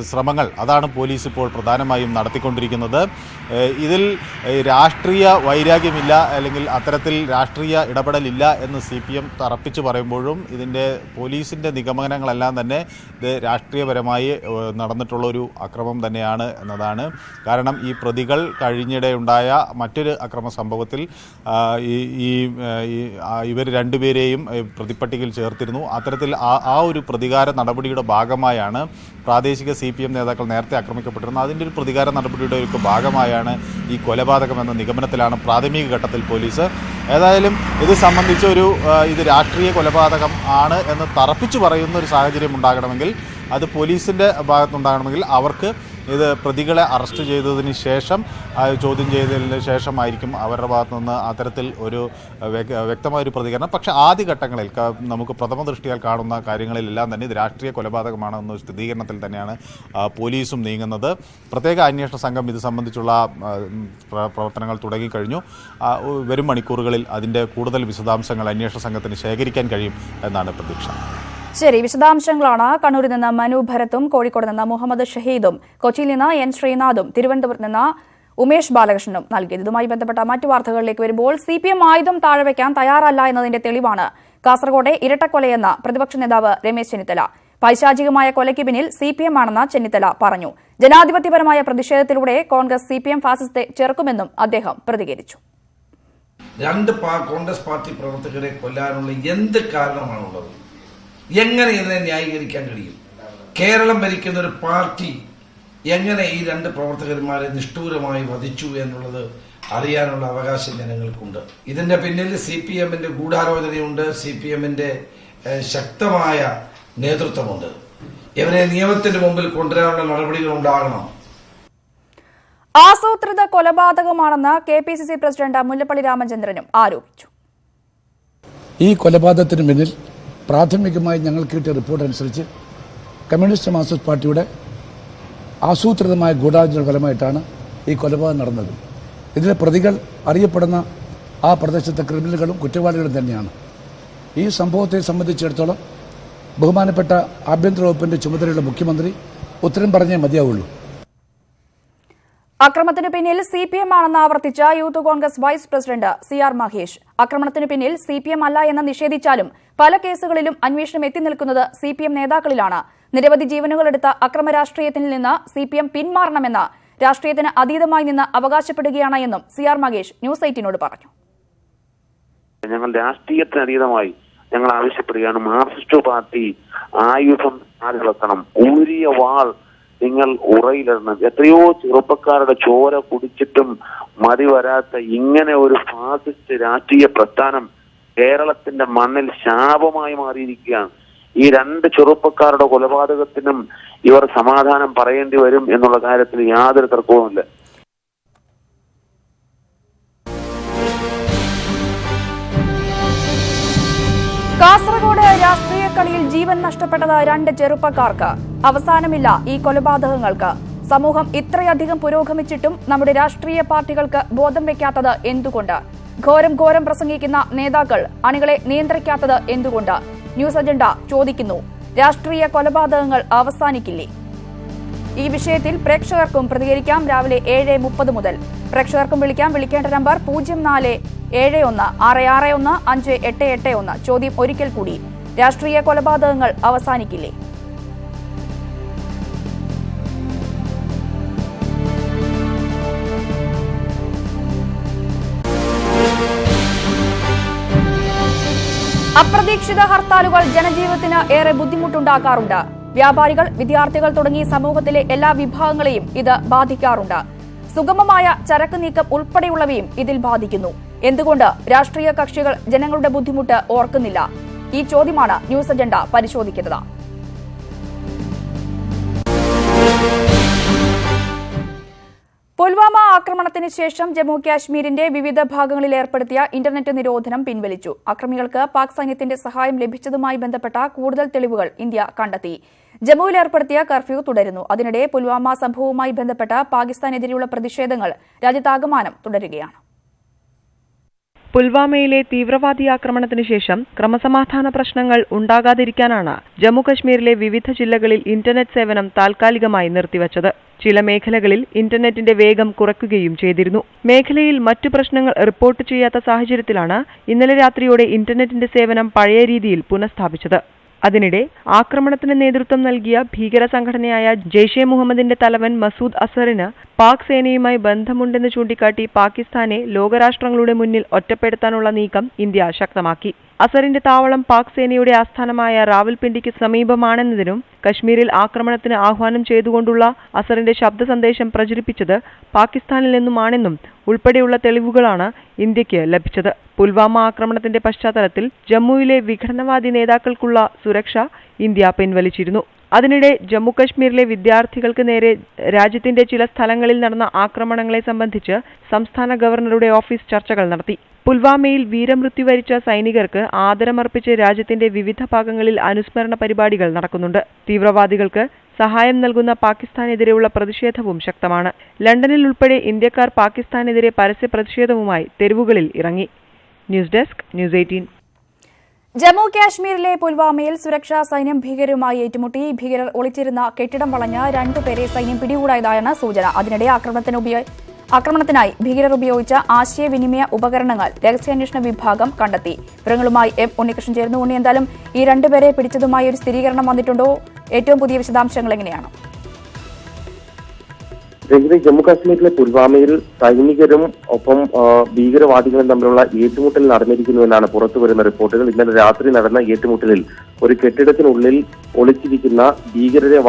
ശ്രമങ്ങൾ അതാണ് പോലീസ് ഇപ്പോൾ പ്രധാനമായും നടത്തിക്കൊണ്ടിരിക്കുന്നത്. ഇതിൽ രാഷ്ട്രീയ വൈരാഗ്യമില്ല, അല്ലെങ്കിൽ അത്തരത്തിൽ രാഷ്ട്രീയ ഇടപെടലില്ല എന്ന് CPM തറപ്പിച്ച് പറയുമ്പോഴും ഇതിൻ്റെ പോലീസിൻ്റെ നിഗമനങ്ങളെല്ലാം തന്നെ ഇത് രാഷ്ട്രീയപരമായി നടന്നിട്ടുള്ള ഒരു അക്രമം തന്നെയാണ് എന്നതാണ്. കാരണം ഈ പ്രതികൾ കഴിഞ്ഞിടെ ഉണ്ടായ മറ്റൊരു അക്രമ സംഭവത്തിൽ ഇവർ രണ്ടുപേരെയും പ്രതിപ്പട്ടികയിൽ ചേർത്തിരുന്നു. അത്തരത്തിൽ ആ ഒരു പ്രതികാര നടപടിയുടെ ഭാഗമായാണ് പ്രാദേശിക CPM നേതാക്കൾ നേരത്തെ ആക്രമിക്കപ്പെട്ടിരുന്നത്. അതിൻ്റെ ഒരു പ്രതികാര നടപടിയുടെ ഒരു ഭാഗമായാണ് ഈ കൊലപാതകം എന്ന നിഗമനത്തിലാണ് പ്രാഥമിക ഘട്ടത്തിൽ പോലീസ്. ഏതായാലും ഇത് സംബന്ധിച്ച് ഇത് രാഷ്ട്രീയ കൊലപാതകം ആണ് എന്ന് തറപ്പിച്ചു പറയുന്ന ഒരു സാഹചര്യം ഉണ്ടാകണമെങ്കിൽ, അത് പോലീസിൻ്റെ ഭാഗത്തുനിന്നുണ്ടാകണമെങ്കിൽ അവർക്ക് ഇത് പ്രതികളെ അറസ്റ്റ് ചെയ്തതിന് ശേഷം ചോദ്യം ചെയ്തതിന് ശേഷമായിരിക്കും അവരുടെ ഭാഗത്തു നിന്ന് അത്തരത്തിൽ ഒരു വ്യക്തമായൊരു പ്രതികരണം. പക്ഷേ ആദ്യഘട്ടങ്ങളിൽ നമുക്ക് പ്രഥമ ദൃഷ്ടിയാൽ കാണുന്ന കാര്യങ്ങളിലെല്ലാം തന്നെ ഇത് രാഷ്ട്രീയ കൊലപാതകമാണെന്ന സ്ഥിരീകരണത്തിൽ തന്നെയാണ് പോലീസും നീങ്ങുന്നത്. പ്രത്യേക അന്വേഷണ സംഘം ഇത് സംബന്ധിച്ചുള്ള പ്രവർത്തനങ്ങൾ തുടങ്ങിക്കഴിഞ്ഞു. വരും മണിക്കൂറുകളിൽ അതിൻ്റെ കൂടുതൽ വിശദാംശങ്ങൾ അന്വേഷണ സംഘത്തിന് ശേഖരിക്കാൻ കഴിയും എന്നാണ് പ്രതീക്ഷ. ശരി, വിശദാംശങ്ങളാണ് കണ്ണൂരിൽ നിന്ന് മനു ഭരത്തും കോഴിക്കോട് നിന്ന് മുഹമ്മദ് ഷഹീദും കൊച്ചിയിൽ നിന്ന് എൻ ശ്രീനാഥും തിരുവനന്തപുരത്ത് നിന്ന് ഉമേഷ് ബാലകൃഷ്ണനും നൽകിയത്. ഇതുമായി ബന്ധപ്പെട്ട മറ്റു വാർത്തകളിലേക്ക് വരുമ്പോൾ CPM ആയുധം താഴെവെക്കാൻ തയ്യാറല്ല എന്നതിന്റെ തെളിവാണ് കാസർകോട്ടെ ഇരട്ടക്കൊലയെന്ന പ്രതിപക്ഷ നേതാവ് രമേശ് ചെന്നിത്തല. പൈശാചികമായ കൊലയ്ക്ക് പിന്നിൽ CPM ആണെന്ന് ചെന്നിത്തല പറഞ്ഞു. ജനാധിപത്യപരമായ പ്രതിഷേധത്തിലൂടെ കോൺഗ്രസ് CPM ഫാസിസത്തെ ചെറുക്കുമെന്നും അദ്ദേഹം പ്രതികരിച്ചു. രണ്ട് കോൺഗ്രസ് പാർട്ടി പ്രവർത്തകരെ കൊല്ലാനുള്ള എന്ത് കാരണമാണുള്ളത്? എങ്ങനെ ഇതിനെ ന്യായീകരിക്കാൻ കഴിയും? കേരളം ഭരിക്കുന്ന ഒരു പാർട്ടി എങ്ങനെ ഈ രണ്ട് പ്രവർത്തകന്മാരെ നിഷ്ഠൂരമായി വധിച്ചു എന്നുള്ളത് അറിയാനുള്ള അവകാശം ജനങ്ങൾക്കുണ്ട്. ഇതിന്റെ പിന്നിൽ CPMന്റെ ഗൂഢാലോചനയുണ്ട്, CPMന്റെ ശക്തമായ നേതൃത്വമുണ്ട്. ഇവരെ നിയമത്തിന്റെ മുമ്പിൽ കൊണ്ടുവരാനുള്ള നടപടികൾ ഉണ്ടാകണം. ആസൂത്രിത കൊലപാതകമാണെന്ന് KPCC പ്രസിഡന്റ് മുല്ലപ്പള്ളി രാമചന്ദ്രനും ആരോപിച്ചു. ഈ കൊലപാതകത്തിന് പിന്നിൽ പ്രാഥമികമായി ഞങ്ങൾക്ക് കിട്ടിയ റിപ്പോർട്ട് അനുസരിച്ച് കമ്മ്യൂണിസ്റ്റ് മാർക്സിസ്റ്റ് പാർട്ടിയുടെ ആസൂത്രിതമായ ഗൂഢാലോചന ഫലമായിട്ടാണ് ഈ കൊലപാതകം നടന്നത്. ഇതിലെ പ്രതികൾ അറിയപ്പെടുന്ന ആ പ്രദേശത്തെ ക്രിമിനലുകളും കുറ്റവാളികളും തന്നെയാണ്. ഈ സംഭവത്തെ സംബന്ധിച്ചിടത്തോളം ബഹുമാനപ്പെട്ട ആഭ്യന്തര വകുപ്പിന്റെ ചുമതലയുള്ള മുഖ്യമന്ത്രി ഉത്തരം പറഞ്ഞേ മതിയാവുള്ളൂ. അക്രമത്തിനു പിന്നിൽ CPM ആണെന്ന് ആവർത്തിച്ച youth Congress vice president CR Mahesh. ആക്രമണത്തിനു പിന്നിൽ CPM അല്ല എന്ന് നിഷേധിച്ചാലും പല കേസുകളിലും അന്വേഷണം എത്തി നിൽക്കുന്നത് CPM നേതാക്കളിലാണ്. നിരവധി ജീവനുകളെടുത്ത അക്രമ രാഷ്ട്രീയത്തിൽ നിന്ന് CPM പിന്മാറണമെന്ന് രാഷ്ട്രീയത്തിന് അതീതമായി നിന്ന് അവകാശപ്പെടുകയാണ് എന്നും CR മഹേഷ് ന്യൂസ് 18നോട് പറഞ്ഞു. ഞങ്ങൾ രാഷ്ട്രീയത്തിന് അതീതമായി ഞങ്ങൾ ആവശ്യപ്പെടുകയാണ്. മാർക്സിസ്റ്റ് പാർട്ടി ആയുധം വെക്കണം, ഊരിയ വാൾ നിങ്ങൾ ഉറയിലിടണം. എത്രയോ ചെറുപ്പക്കാരുടെ ചോര കുടിച്ചിട്ടും മതി വരാത്ത ഇങ്ങനെ ഒരു ഫാസിസ്റ്റ് രാഷ്ട്രീയ പ്രസ്ഥാനം കേരളത്തിന്റെ മണ്ണിൽ ശാപമായി മാറിയിരിക്കുകയാണ്. ഈ രണ്ട് ചെറുപ്പക്കാരുടെ കൊലപാതകത്തിനും ഇവർ സമാധാനം പറയേണ്ടി വരും എന്നുള്ള കാര്യത്തിൽ യാതൊരു തർക്കവുമില്ല. കാസർഗോഡ് രാഷ്ട്രീയ കളിയിൽ ജീവൻ നഷ്ടപ്പെട്ടത് രണ്ട് ചെറുപ്പക്കാർക്ക്. അവസാനമില്ല ഈ കൊലപാതകങ്ങൾക്ക്. സമൂഹം ഇത്രയധികം പുരോഗമിച്ചിട്ടും നമ്മുടെ രാഷ്ട്രീയ പാർട്ടികൾക്ക് ബോധം വെക്കാത്തത് എന്തുകൊണ്ട്? ഘോരം പ്രസംഗിക്കുന്ന നേതാക്കൾ അണികളെ നിയന്ത്രിക്കാത്തത് എന്തുകൊണ്ട്? ന്യൂസ് അജണ്ട ചോദിക്കുന്നു. രാഷ്ട്രീയ കൊലപാതകങ്ങൾ അവസാനിക്കില്ലേ? ഈ വിഷയത്തിൽ പ്രേക്ഷകർക്കും പ്രതികരിക്കാം. രാവിലെ 7:30 മുതൽ പ്രേക്ഷകർക്കും വിളിക്കാം. വിളിക്കേണ്ട നമ്പർ 0471661588. ചോദ്യം ഒരിക്കൽ കൂടി, രാഷ്ട്രീയ കൊലപാതകങ്ങൾ അവസാനിക്കില്ലേ? അപ്രതീക്ഷിത ഹർത്താലുകൾ ജനജീവിതത്തിന് ഏറെ ബുദ്ധിമുട്ടുണ്ടാക്കാറുണ്ട്. വ്യാപാരികൾ, വിദ്യാർത്ഥികൾ തുടങ്ങി സമൂഹത്തിലെ എല്ലാ വിഭാഗങ്ങളെയും ഇത് ബാധിക്കാറുണ്ട്. സുഗമമായ ചരക്ക് നീക്കം ഉൾപ്പെടെയുള്ളവയും ഇതിൽ ബാധിക്കുന്നു. എന്തുകൊണ്ട് രാഷ്ട്രീയ കക്ഷികൾ ജനങ്ങളുടെ ബുദ്ധിമുട്ട് ഓർക്കുന്നില്ല? ഈ ചോദ്യമാണ് ന്യൂസ് അജണ്ട പരിശോധിക്കുന്നത്. പുൽവാമ ആക്രമണത്തിന് ശേഷം ജമ്മു കാശ്മീരിന്റെ വിവിധ ഭാഗങ്ങളിൽ ഏർപ്പെടുത്തിയ ഇന്റർനെറ്റ് നിരോധനം പിൻവലിച്ചു. അക്രമികൾക്ക് പാക് സൈന്യത്തിന്റെ സഹായം ലഭിച്ചതുമായി ബന്ധപ്പെട്ട കൂടുതൽ തെളിവുകൾ ഇന്ത്യ കണ്ടെത്തി. ജമ്മുവിൽ ഏർപ്പെടുത്തിയ കർഫ്യൂ തുടരുന്നു. അതിനിടെ പുൽവാമ സംഭവവുമായി ബന്ധപ്പെട്ട പാകിസ്ഥാനെതിരെയുള്ള പ്രതിഷേധങ്ങൾ രാജ്യത്താകമാനം തുടരുകയാണ്. പുൽവാമയിലെ തീവ്രവാദി ആക്രമണത്തിന് ശേഷം ക്രമസമാധാന പ്രശ്നങ്ങൾ ഉണ്ടാകാതിരിക്കാനാണ് ജമ്മുകശ്മീരിലെ വിവിധ ജില്ലകളിൽ ഇന്റർനെറ്റ് സേവനം താൽക്കാലികമായി നിർത്തിവച്ചത്. ചില മേഖലകളിൽ ഇന്റർനെറ്റിന്റെ വേഗം കുറയ്ക്കുകയും ചെയ്തിരുന്നു. മേഖലയിൽ മറ്റു പ്രശ്നങ്ങൾ റിപ്പോർട്ട് ചെയ്യാത്ത സാഹചര്യത്തിലാണ് ഇന്നലെ രാത്രിയോടെ ഇന്റർനെറ്റിന്റെ സേവനം പഴയ രീതിയിൽ പുനഃസ്ഥാപിച്ചത്. അതിനിടെ ആക്രമണത്തിന് നേതൃത്വം നൽകിയ ഭീകര സംഘടനയായ ജെയ്ഷെ മുഹമ്മദിന്റെ തലവൻ മസൂദ് അസറിന് പാക് സേനയുമായി ബന്ധമുണ്ടെന്ന് ചൂണ്ടിക്കാട്ടി പാകിസ്ഥാനെ ലോകരാഷ്ട്രങ്ങളുടെ മുന്നിൽ ഒറ്റപ്പെടുത്താനുള്ള നീക്കം ഇന്ത്യ ശക്തമാക്കി. അസറിന്റെ താവളം പാക് സേനയുടെ ആസ്ഥാനമായ റാവൽപിണ്ടിക്ക് സമീപമാണെന്നതിനും കശ്മീരിൽ ആക്രമണത്തിന് ആഹ്വാനം ചെയ്തുകൊണ്ടുള്ള അസറിന്റെ ശബ്ദ സന്ദേശം പ്രചരിപ്പിച്ചത് പാകിസ്ഥാനിൽ നിന്നുമാണെന്നും ഉൾപ്പെടെയുള്ള തെളിവുകളാണ് ഇന്ത്യക്ക് ലഭിച്ചത്. പുൽവാമ ആക്രമണത്തിന്റെ പശ്ചാത്തലത്തിൽ ജമ്മുവിലെ വിഘടനവാദി നേതാക്കൾക്കുള്ള സുരക്ഷ ഇന്ത്യ പിൻവലിച്ചിരുന്നു. അതിനിടെ ജമ്മുകശ്മീരിലെ വിദ്യാർത്ഥികൾക്ക് നേരെ രാജ്യത്തിന്റെ ചില സ്ഥലങ്ങളിൽ നടന്ന ആക്രമണങ്ങളെ സംബന്ധിച്ച് സംസ്ഥാന ഗവർണറുടെ ഓഫീസ് ചർച്ചകൾ നടത്തി. പുൽവാമയിൽ വീരമൃത്യു വരിച്ച സൈനികർക്ക് ആദരമർപ്പിച്ച് രാജ്യത്തിന്റെ വിവിധ ഭാഗങ്ങളിൽ അനുസ്മരണ പരിപാടികൾ നടക്കുന്നുണ്ട്. തീവ്രവാദികൾക്ക് സഹായം നൽകുന്ന പാകിസ്ഥാനെതിരെയുള്ള പ്രതിഷേധവും ശക്തമാണ്. ലണ്ടനിൽ ഉൾപ്പെടെ ഇന്ത്യക്കാർ പാകിസ്ഥാനെതിരെ പരസ്യ പ്രതിഷേധവുമായി തെരുവുകളിൽ ഇറങ്ങി. News desk, news 18. ജമ്മു കാശ്മീരിലെ പുൽവാമയിൽ സുരക്ഷാ സൈന്യം ഭീകരരുമായി ഏറ്റുമുട്ടി. ഭീകരർ ഒളിച്ചിരുന്ന കെട്ടിടം വളഞ്ഞ് 2 പേരെ സൈന്യം പിടികൂടായതാണ് സൂചന. അതിനിടെ ആക്രമണത്തിനായി ഭീകരർ ഉപയോഗിച്ച ആശയവിനിമയ ഉപകരണങ്ങൾ രഹസ്യാന്വേഷണ വിഭാഗം കണ്ടെത്തി. വിവരങ്ങളുമായി എം ഉണ്ണികൃഷ്ണൻ ചേർന്നു. ഉണ്ണി, എന്തായാലും ഈ 2 പേരെ പിടിച്ചതുമായി ഒരു സ്ഥിരീകരണം വന്നിട്ടുണ്ടോ? ഏറ്റവും പുതിയ വിശദാംശങ്ങൾ എങ്ങനെയാണ്? ജമ്മു കാശ്മീരിലെ പുൽവാമയിൽ സൈനികരും ഒപ്പം ഭീകരവാദികളും തമ്മിലുള്ള ഏറ്റുമുട്ടൽ നടന്നിരിക്കുന്നുവെന്നാണ് പുറത്തുവരുന്ന റിപ്പോർട്ടുകൾ. ഇന്നലെ രാത്രി നടന്ന ഏറ്റുമുട്ടലിൽ ഒരു കെട്ടിടത്തിനുള്ളിൽ ഒളിച്ചിരിക്കുന്ന ഭീകരരെ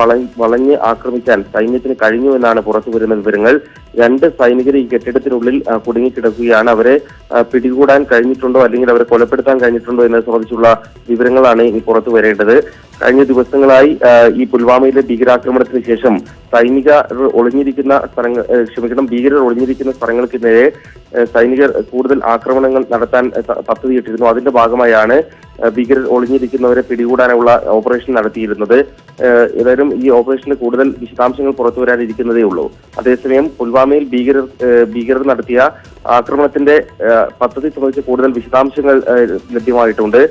വളഞ്ഞ് ആക്രമിക്കാൻ സൈന്യത്തിന് കഴിഞ്ഞുവെന്നാണ് പുറത്തുവരുന്ന വിവരങ്ങൾ. 2 സൈനികർ ഈ കെട്ടിടത്തിനുള്ളിൽ കുടുങ്ങിക്കിടക്കുകയാണ്. അവരെ പിടികൂടാൻ കഴിഞ്ഞിട്ടുണ്ടോ അല്ലെങ്കിൽ അവരെ കൊലപ്പെടുത്താൻ കഴിഞ്ഞിട്ടുണ്ടോ എന്നത് സംബന്ധിച്ചുള്ള വിവരങ്ങളാണ് ഇനി പുറത്തു വരേണ്ടത്. കഴിഞ്ഞ ദിവസങ്ങളായി ഈ പുൽവാമയിലെ ഭീകരാക്രമണത്തിന് ശേഷം ഭീകരർ ഒളിഞ്ഞിരിക്കുന്ന സ്ഥലങ്ങൾക്ക് നേരെ സൈനികർ കൂടുതൽ ആക്രമണങ്ങൾ നടത്താൻ പദ്ധതിയിട്ടിരുന്നു. അതിന്റെ ഭാഗമായാണ് ഭീകരർ ഒളിഞ്ഞിരിക്കുന്നവരെ പിടികൂടാനുള്ള ഓപ്പറേഷൻ നടത്തിയിരുന്നത്. ഏതായാലും ഈ ഓപ്പറേഷന് കൂടുതൽ വിശദാംശങ്ങൾ പുറത്തുവരാനിരിക്കുന്നതേ ഉള്ളൂ. അതേസമയം പുൽവാമയിൽ ഭീകരർ നടത്തിയ ആക്രമണത്തിന്റെ പദ്ധതി സംബന്ധിച്ച് കൂടുതൽ വിശദാംശങ്ങൾ ലഭ്യമായിട്ടുണ്ട്.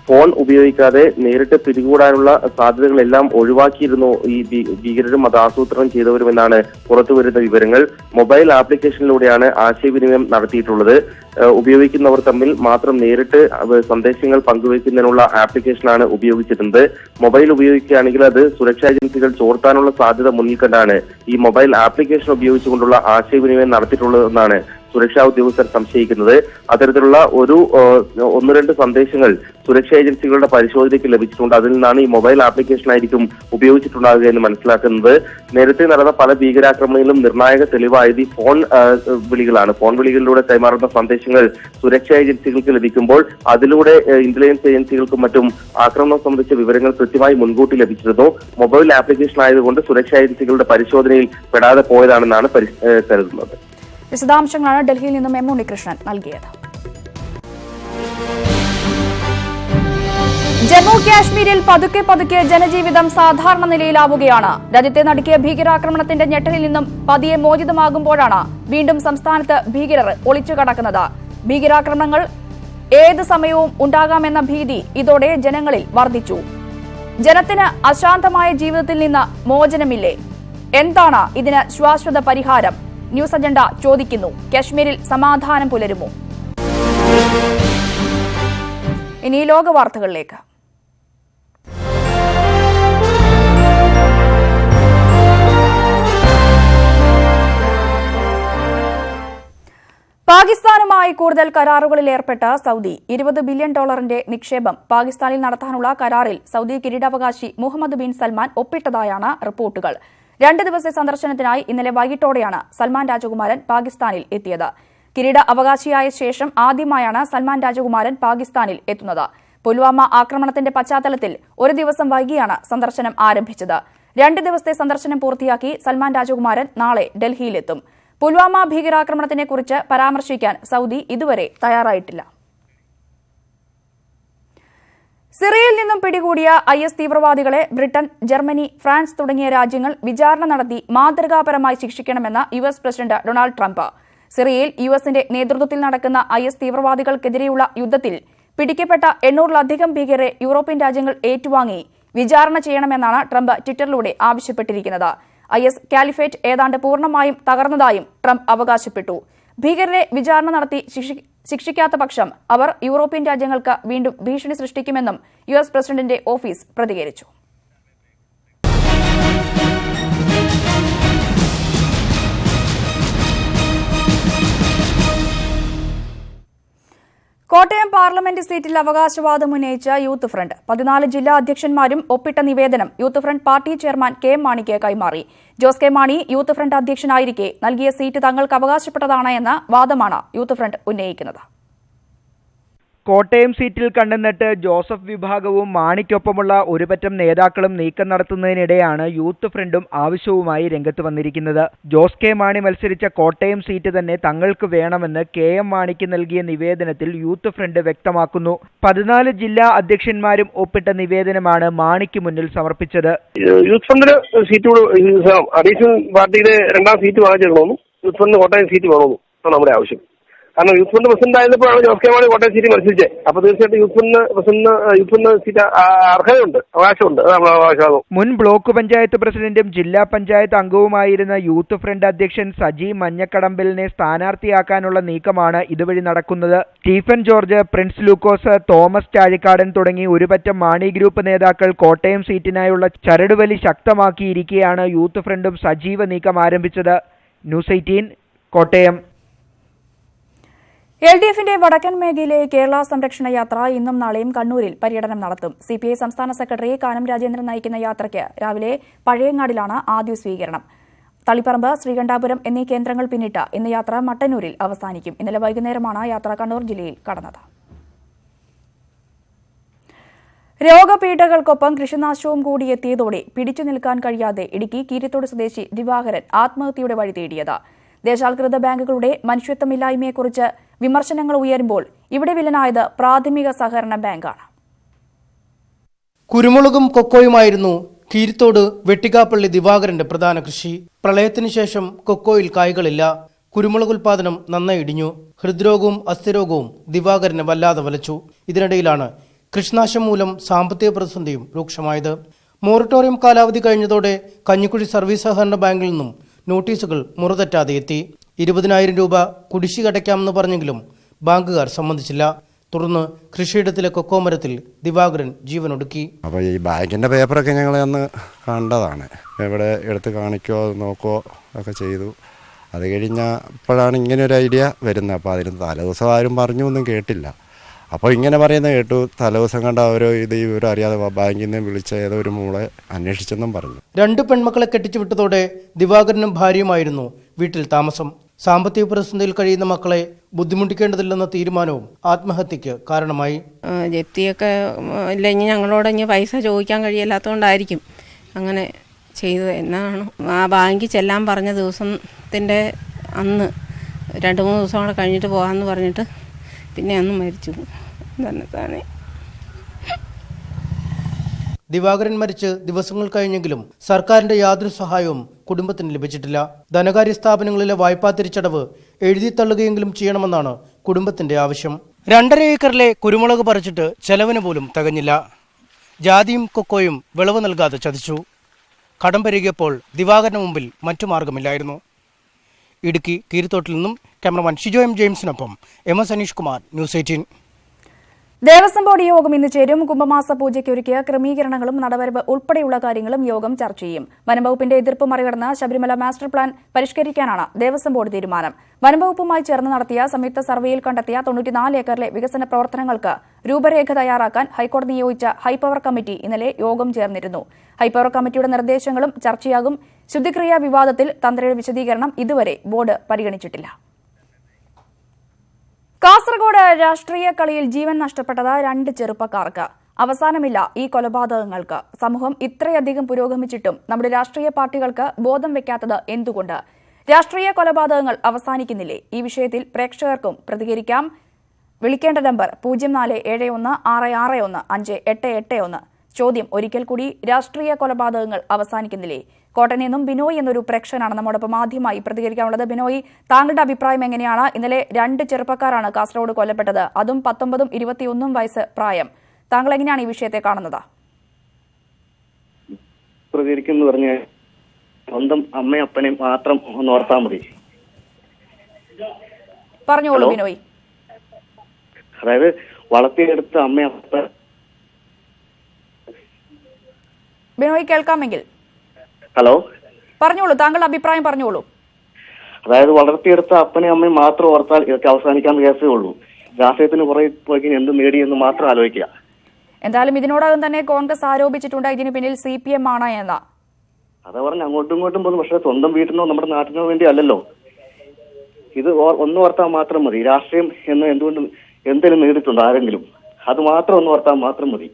ഫോൺ ഉപയോഗിക്കാതെ നേരിട്ട് പിടികൂടാനുള്ള സാധ്യതകളെല്ലാം ഒഴിവാക്കിയിരുന്നു ഈ ഭീകരരും അത് ആസൂത്രണം ചെയ്തവരുമെന്നാണ് പുറത്തുവരുന്ന വിവരങ്ങൾ. മൊബൈൽ ആപ്ലിക്കേഷനിലൂടെയാണ് ആശയവിനിമയം നടത്തിയിട്ടുള്ളത്. ഉപയോഗിക്കുന്നവർ തമ്മിൽ മാത്രം നേരിട്ട് സന്ദേശങ്ങൾ പങ്കുവയ്ക്കുന്നതിനുള്ള ആപ്ലിക്കേഷനാണ് ഉപയോഗിച്ചിരുന്നത്. മൊബൈൽ ഉപയോഗിക്കുകയാണെങ്കിൽ അത് സുരക്ഷാ ഏജൻസികൾ ചോർത്താനുള്ള സാധ്യത മുന്നിൽ കണ്ടാണ് ഈ മൊബൈൽ ആപ്ലിക്കേഷൻ ഉപയോഗിച്ചുകൊണ്ടുള്ള ആശയവിനിമയം നടത്തിയിട്ടുള്ളതെന്നാണ് സുരക്ഷാ ഉദ്യോഗസ്ഥർ സംശയിക്കുന്നത്. അത്തരത്തിലുള്ള 1-2 സന്ദേശങ്ങൾ സുരക്ഷാ ഏജൻസികളുടെ പരിശോധനയ്ക്ക് ലഭിച്ചിട്ടുണ്ട്. അതിൽ നിന്നാണ് ഈ മൊബൈൽ ആപ്ലിക്കേഷനായിരിക്കും ഉപയോഗിച്ചിട്ടുണ്ടാകുക എന്ന് മനസ്സിലാക്കുന്നത്. നേരത്തെ നടന്ന പല ഭീകരാക്രമണങ്ങളിലും നിർണായക തെളിവായത് ഈ ഫോൺ വിളികളാണ്. ഫോൺ വിളികളിലൂടെ കൈമാറുന്ന സന്ദേശങ്ങൾ സുരക്ഷാ ഏജൻസികൾക്ക് ലഭിക്കുമ്പോൾ അതിലൂടെ ഇന്റലിജൻസ് ഏജൻസികൾക്കും മറ്റും ആക്രമണം സംബന്ധിച്ച വിവരങ്ങൾ കൃത്യമായി മുൻകൂട്ടി ലഭിച്ചിരുന്നു. മൊബൈൽ ആപ്ലിക്കേഷൻ ആയതുകൊണ്ട് സുരക്ഷാ ഏജൻസികളുടെ പരിശോധനയിൽ പെടാതെ പോയതാണെന്നാണ് കരുതുന്നത്. വിശദാംശങ്ങളാണ് ഡൽഹിയിൽ നിന്നും എം ഉണ്ണികൃഷ്ണൻ നൽകിയത്. ജമ്മു കാശ്മീരിൽ പതുക്കെ ജനജീവിതം സാധാരണ നിലയിലാവുകയാണ്. രാജ്യത്തെ നടുക്കിയ ഭീകരാക്രമണത്തിന്റെ ഞെട്ടലിൽ നിന്നും പതിയെ മോചിതമാകുമ്പോഴാണ് വീണ്ടും സംസ്ഥാനത്ത് ഭീകരർ ഒളിച്ചു കടക്കുന്നത്. ഭീകരാക്രമണങ്ങൾ ഏത് സമയവും ഉണ്ടാകാമെന്ന ഭീതി ഇതോടെ ജനങ്ങളിൽ വർദ്ധിച്ചു. ജനത്തിന് അശാന്തമായ ജീവിതത്തിൽ നിന്ന് മോചനമില്ലേ? എന്താണ് ഇതിന് ശാശ്വത പരിഹാരം? ന്യൂസ് അജണ്ട ചോദിക്കുന്നു. കശ്മീരിൽ സമാധാനം പുലരുമോ? ഇനി ലോക വാർത്തകളിലേക്ക്. പാകിസ്ഥാനുമായി കൂടുതൽ കരാറുകളിൽ ഏർപ്പെട്ട സൗദി $20 ബില്യൺ നിക്ഷേപം പാകിസ്ഥാനിൽ നടത്താനുള്ള കരാറിൽ സൗദി കിരീടാവകാശി മുഹമ്മദ് ബിൻ സൽമാൻ ഒപ്പിട്ടതായാണ് റിപ്പോർട്ടുകൾ. 2 ദിവസത്തെ സന്ദർശനത്തിനായി ഇന്നലെ വൈകിട്ടോടെയാണ് സൽമാൻ രാജകുമാരൻ പാകിസ്ഥാനിൽ എത്തിയത്. കിരീട അവകാശിയായ ശേഷം ആദ്യമായാണ് സൽമാൻ രാജകുമാരൻ പാകിസ്ഥാനിൽ എത്തുന്നത്. പുൽവാമ ആക്രമണത്തിന്റെ പശ്ചാത്തലത്തിൽ 1 ദിവസം വൈകിയാണ് സന്ദർശനം ആരംഭിച്ചത്. 2 ദിവസത്തെ സന്ദർശനം പൂർത്തിയാക്കി സൽമാൻ രാജകുമാരൻ നാളെ ഡൽഹിയിലെത്തും. പുൽവാമ ഭീകരാക്രമണത്തിനെക്കുറിച്ച് പരാമർശിക്കാൻ സൗദി ഇതുവരെ തയ്യാറായിട്ടില്ല. സിറിയയിൽ നിന്നും പിടികൂടിയ IS തീവ്രവാദികളെ ബ്രിട്ടൻ, ജർമ്മനി, ഫ്രാൻസ് തുടങ്ങിയ രാജ്യങ്ങൾ വിചാരണ നടത്തി മാതൃകാപരമായി ശിക്ഷിക്കണമെന്ന് US പ്രസിഡന്റ് ഡൊണാൾഡ് ട്രംപ്. സിറിയയിൽ US-ന്റെ നേതൃത്വത്തിൽ നടക്കുന്ന IS തീവ്രവാദികൾക്കെതിരെയുള്ള യുദ്ധത്തിൽ പിടിക്കപ്പെട്ട 800-ലധികം ഭീകരരെ യൂറോപ്യൻ രാജ്യങ്ങൾ ഏറ്റുവാങ്ങി വിചാരണ ചെയ്യണമെന്നാണ് ട്രംപ് ട്വിറ്ററിലൂടെ ആവശ്യപ്പെട്ടിരിക്കുന്നത്. IS കാലിഫേറ്റ് ഏതാണ്ട് പൂർണ്ണമായും തകർന്നതായും ട്രംപ് അവകാശപ്പെട്ടു. ഭീകരരെ വിചാരണ നടത്തി ശിക്ഷിക്കാത്ത പക്ഷം അവർ യൂറോപ്യൻ രാജ്യങ്ങൾക്ക് വീണ്ടും ഭീഷണി സൃഷ്ടിക്കുമെന്നും US പ്രസിഡന്റിന്റെ ഓഫീസ് പ്രതികരിച്ചു. കോട്ടയം പാർലമെന്റ് സീറ്റിൽ അവകാശവാദം ഉന്നയിച്ച യൂത്ത് ഫ്രണ്ട് 14 ജില്ലാ അധ്യക്ഷന്മാരും ഒപ്പിട്ട നിവേദനം youth front party chairman KM മാണിക്ക് കൈമാറി. Jose K Mani youth front അധ്യക്ഷനായിരിക്കെ നൽകിയ സീറ്റ് തങ്ങൾക്ക് അവകാശപ്പെട്ടതാണ് എന്ന വാദമാണ് യൂത്ത് ഫ്രണ്ട് ഉന്നയിക്കുന്നത്. കോട്ടയം സീറ്റിൽ കണ്ടെന്നിട്ട് ജോസഫ് വിഭാഗവും മാണിക്കൊപ്പമുള്ള ഒരുപറ്റം നേതാക്കളും നീക്കം നടത്തുന്നതിനിടെയാണ് യൂത്ത് ഫ്രണ്ടും ആവശ്യവുമായി രംഗത്ത് വന്നിരിക്കുന്നത്. ജോസ് കെ മാണി മത്സരിച്ച കോട്ടയം സീറ്റ് തന്നെ തങ്ങൾക്ക് വേണമെന്ന് KM മാണിക്ക് നൽകിയ നിവേദനത്തിൽ യൂത്ത് ഫ്രണ്ട് വ്യക്തമാക്കുന്നു. 14 ജില്ലാ അധ്യക്ഷന്മാരും ഒപ്പിട്ട നിവേദനമാണ് മാണിക്ക് മുന്നിൽ സമർപ്പിച്ചത്. യൂത്ത് ഫ്രണ്ടിന് സീറ്റ് അഡീഷണൽ പാർട്ടിയിലെ 2ാം സീറ്റ് വാങ്ങിച്ചെടുക്കണമെന്നും യൂത്ത് ഫ്രണ്ടിന് കോട്ടയം സീറ്റ് വേണമെന്നും ആണ് നമ്മുടെ ആവശ്യം. കാരണം യൂത്ത് ഫണ്ട് പ്രസിഡന്റ് ആയപ്പോഴാണ് ജോസ് കെ മാണി കോട്ടയം സീറ്റ് മത്സരിച്ചത്. അപ്പൊ തീർച്ചയായിട്ടും യൂത്ത് ഫണ്ട് സീറ്റ് അർഹതയുണ്ട്, അവകാശമുണ്ട്. അവകാശമാകും. മുൻ ബ്ലോക്ക് പഞ്ചായത്ത് പ്രസിഡന്റും ജില്ലാ പഞ്ചായത്ത് അംഗവുമായിരുന്ന യൂത്ത് ഫ്രണ്ട് അധ്യക്ഷൻ സജി മഞ്ഞക്കടമ്പിലിനെ സ്ഥാനാർത്ഥിയാക്കാനുള്ള നീക്കമാണ് ഇതുവഴി നടക്കുന്നത്. സ്റ്റീഫൻ ജോർജ്, പ്രിൻസ് ലൂക്കോസ്, തോമസ് ചാഴിക്കാടൻ തുടങ്ങി ഒരുപറ്റം മാണി ഗ്രൂപ്പ് നേതാക്കൾ കോട്ടയം സീറ്റിനായുള്ള ചരടുവലി ശക്തമാക്കിയിരിക്കെയാണ് യൂത്ത് ഫ്രണ്ടും സജീവ നീക്കം ആരംഭിച്ചത്. ന്യൂസ് 18 കോട്ടയം. LDFന്റെ വടക്കൻ മേഖലയിലെ കേരള സംരക്ഷണ യാത്ര ഇന്നും നാളെയും കണ്ണൂരിൽ പര്യടനം നടത്തും. CPI സംസ്ഥാന സെക്രട്ടറി കാനം രാജേന്ദ്രൻ നയിക്കുന്ന യാത്രയ്ക്ക് രാവിലെ പഴയങ്ങാടിലാണ് ആദ്യ സ്വീകരണം. തളിപ്പറമ്പ്, ശ്രീകണ്ഠാപുരം എന്നീ കേന്ദ്രങ്ങൾ പിന്നിട്ട് ഇന്ന് യാത്ര മട്ടന്നൂരിൽ അവസാനിക്കും. ഇന്നലെ വൈകുന്നേരമാണ് യാത്ര കണ്ണൂർ ജില്ലയിൽ കടന്നത്. രോഗപീഠകൾക്കൊപ്പം കൃഷിനാശവും കൂടി എത്തിയതോടെ പിടിച്ചു നിൽക്കാൻ കഴിയാതെ ഇടുക്കി കീരിത്തോട് സ്വദേശി ദിവാകരൻ ആത്മഹത്യയുടെ വഴി തേടിയത്. ദേശാൽകൃത ബാങ്കുകളുടെ മനുഷ്യത്വമില്ലായ്മയെക്കുറിച്ച് വിമർശനങ്ങൾ ഉയരുമ്പോൾ ഇവിടെ വില്ലനായത് പ്രാഥമിക സഹകരണ ബാങ്കാണ്. കുരുമുളകും കൊക്കോയുമായിരുന്നു കീരിത്തോട് വെട്ടിക്കാപ്പള്ളി ദിവാകരന്റെ പ്രധാന കൃഷി. പ്രളയത്തിനു ശേഷം കൊക്കോയിൽ കായ്കളില്ല. കുരുമുളക് ഉൽപാദനം നന്നായി ഇടിഞ്ഞു. ഹൃദ്രോഗവും അസ്ഥിരോഗവും ദിവാകരനെ വല്ലാതെ വലച്ചു. ഇതിനിടയിലാണ് കൃഷിനാശം മൂലം സാമ്പത്തിക പ്രതിസന്ധിയും രൂക്ഷമായത്. മൊറട്ടോറിയം കാലാവധി കഴിഞ്ഞതോടെ കഞ്ഞിക്കുഴി സർവീസ് സഹകരണ ബാങ്കിൽ നിന്നും നോട്ടീസുകൾ മുറതെറ്റാതെ എത്തി. 20,000 രൂപ കുടിശ്ശിക അടയ്ക്കാമെന്ന് പറഞ്ഞെങ്കിലും ബാങ്കുകാർ സമ്മതിച്ചില്ല. തുടർന്ന് കൃഷിയിടത്തിലെ കൊക്കോ മരത്തിൽ ദിവാകരൻ ജീവനൊടുക്കി. അപ്പോൾ ഈ ബാങ്കിൻ്റെ പേപ്പറൊക്കെ ഞങ്ങൾ അന്ന് കണ്ടതാണ്. ഇവിടെ എടുത്ത് കാണിക്കോ നോക്കോ ഒക്കെ ചെയ്തു. അത് കഴിഞ്ഞപ്പോഴാണ് ഇങ്ങനെ ഒരു ഐഡിയ വരുന്നത്. അപ്പോൾ അതിന് തലേദിവസം ആരും പറഞ്ഞു ഒന്നും കേട്ടില്ല. അപ്പോൾ ഇങ്ങനെ പറയുന്നത് കേട്ടു. തലേദിവസം കണ്ട ഓരോ ഇവരും അറിയാതെ ബാങ്കിൽ നിന്ന് വിളിച്ച ഏതോ ഒരു മോളെ അന്വേഷിച്ചെന്നും പറഞ്ഞു. 2 പെൺമക്കളെ കെട്ടിച്ചു വിട്ടതോടെ ദിവാകരനും ഭാര്യയുമായിരുന്നു വീട്ടിൽ താമസം. സാമ്പത്തിക പ്രതിസന്ധിയിൽ കഴിയുന്ന മക്കളെ ബുദ്ധിമുട്ടിക്കേണ്ടതില്ലെന്ന തീരുമാനവും ആത്മഹത്യക്ക് കാരണമായി. ജപ്തിയൊക്കെ ഇല്ലെങ്കിൽ ഞങ്ങളോട് ഇനി പൈസ ചോദിക്കാൻ കഴിയില്ലാത്തതുകൊണ്ടായിരിക്കും അങ്ങനെ ചെയ്തത് എന്നാണ്. ആ ബാങ്കിൽ ചെല്ലാൻ പറഞ്ഞ ദിവസത്തിൻ്റെ അന്ന് 2-3 ദിവസം കൂടെ കഴിഞ്ഞിട്ട് പോകാമെന്ന് പറഞ്ഞിട്ട് പിന്നെ അന്ന് മരിച്ചു തന്നെ. ദിവാകരൻ മരിച്ച് ദിവസങ്ങൾ കഴിഞ്ഞെങ്കിലും സർക്കാരിന്റെ യാതൊരു സഹായവും കുടുംബത്തിന് ലഭിച്ചിട്ടില്ല. ധനകാര്യ സ്ഥാപനങ്ങളിലെ വായ്പാ തിരിച്ചടവ് എഴുതിത്തള്ളുകയെങ്കിലും ചെയ്യണമെന്നാണ് കുടുംബത്തിന്റെ ആവശ്യം. 2.5 ഏക്കറിലെ കുരുമുളക് പറിച്ചിട്ട് ചെലവിന് പോലും തികഞ്ഞില്ല. ജാതിയും കൊക്കോയും വിളവ് നൽകാതെ ചതിച്ചു. കടം പെരുകിയപ്പോൾ ദിവാകരന് മുമ്പിൽ മറ്റു മാർഗമില്ലായിരുന്നു. ഇടുക്കി കീരിത്തോട്ടിൽ നിന്നും cameraman Shijo M. ജെയിംസിനൊപ്പം MS Aneesh Kumar, news 18. Devaswom board യോഗം ഇന്ന് ചേരും. കുംഭമാസ പൂജയ്ക്ക് ഒരുക്കിയ ക്രമീകരണങ്ങളും നടപടികൾ ഉൾപ്പെടെയുള്ള കാര്യങ്ങളും യോഗം ചർച്ച ചെയ്യും. വനംവകുപ്പിന്റെ എതിർപ്പ് മറികടന്ന് ശബരിമല മാസ്റ്റർ പ്ലാൻ പരിഷ്കരിക്കാനാണ് ദേവസ്വം ബോർഡ് തീരുമാനം. വനംവകുപ്പുമായി ചേർന്ന് നടത്തിയ സംയുക്ത സർവേയിൽ കണ്ടെത്തിയ 94 ഏക്കറിലെ വികസന പ്രവർത്തനങ്ങൾക്ക് രൂപരേഖ തയ്യാറാക്കാൻ ഹൈക്കോടതി നിയോഗിച്ച ഹൈപവർ കമ്മിറ്റി ഇന്നലെ യോഗം ചേർന്നിരുന്നു. ഹൈപവർ കമ്മിറ്റിയുടെ നിർദ്ദേശങ്ങളും ചർച്ചയാകും. ശുദ്ധിക്രിയാ വിവാദത്തിൽ തന്ത്രിയുടെ വിശദീകരണം ഇതുവരെ ബോർഡ് പരിഗണിച്ചിട്ടില്ല. കാസർഗോഡ് രാഷ്ട്രീയ കളിയിൽ ജീവൻ നഷ്ടപ്പെട്ടത് 2 ചെറുപ്പക്കാർക്ക്. അവസാനമില്ല ഈ കൊലപാതകങ്ങൾക്ക്. സമൂഹം ഇത്രയധികം പുരോഗമിച്ചിട്ടും നമ്മുടെ രാഷ്ട്രീയ പാർട്ടികൾക്ക് ബോധം വെക്കാത്തത് എന്തുകൊണ്ട്? രാഷ്ട്രീയ കൊലപാതകങ്ങൾ അവസാനിക്കുന്നില്ലേ? ഈ വിഷയത്തിൽ പ്രേക്ഷകർക്കും പ്രതികരിക്കാം. വിളിക്കേണ്ട നമ്പർ 0471661588. ചോദ്യം ഒരിക്കൽ കൂടി, രാഷ്ട്രീയ കൊലപാതകങ്ങൾ അവസാനിക്കുന്നില്ലേ? കോട്ടയം നിന്നും ബിനോയ് എന്നൊരു പ്രേക്ഷകനാണ് നമ്മോടൊപ്പം ആദ്യമായി പ്രതികരിക്കാനുള്ളത്. ബിനോയ്, താങ്കളുടെ അഭിപ്രായം എങ്ങനെയാണ്? ഇന്നലെ 2 ചെറുപ്പക്കാരാണ് കാസർഗോഡ് കൊല്ലപ്പെട്ടത്, അതും 19ഉം 21ഉം വയസ്സ് പ്രായം. താങ്കൾ എങ്ങനെയാണ് ഈ വിഷയത്തെ കാണുന്നത്? പ്രതികരിക്കുന്നു പറഞ്ഞാൽ സ്വന്തം അമ്മയും അപ്പനെയും മാത്രം ഒന്ന് ഓർത്താൽ മതി. പറഞ്ഞോളൂ ബിനോയ്. അതായത് വളർത്തിയെടുത്ത അമ്മയും അപ്പ. ബിനോയ് കേൾക്കാമെങ്കിൽ ഹലോ പറഞ്ഞോളൂ, താങ്കളുടെ അഭിപ്രായം പറഞ്ഞോളൂ. അതായത് വളർത്തിയെടുത്ത അപ്പനെയും അമ്മയും മാത്രം ഓർത്താൽ ഇതൊക്കെ അവസാനിക്കാൻ കേസേ ഉള്ളൂ. രാഷ്ട്രീയത്തിന് പുറകെ പോയി എന്ത് നേടിയെന്ന് മാത്രം ആലോചിക്കുക. എന്തായാലും ഇതിനോടകം തന്നെ കോൺഗ്രസ് ആരോപിച്ചിട്ടുണ്ട് ഇതിന് പിന്നിൽ CPM ആണ് എന്ന്. അതാ പറഞ്ഞ് അങ്ങോട്ടും ഇങ്ങോട്ടും പോകുന്നു. പക്ഷെ സ്വന്തം വീട്ടിനോ നമ്മുടെ നാട്ടിനോ വേണ്ടി അല്ലല്ലോ ഇത്. ഒന്ന് ഓർത്താൽ മാത്രം മതി. രാഷ്ട്രീയം എന്ന് എന്തുകൊണ്ട് എന്തെങ്കിലും നേടിയിട്ടുണ്ടോ ആരെങ്കിലും? അത് മാത്രം ഒന്ന് ഓർത്താൽ മാത്രം മതി.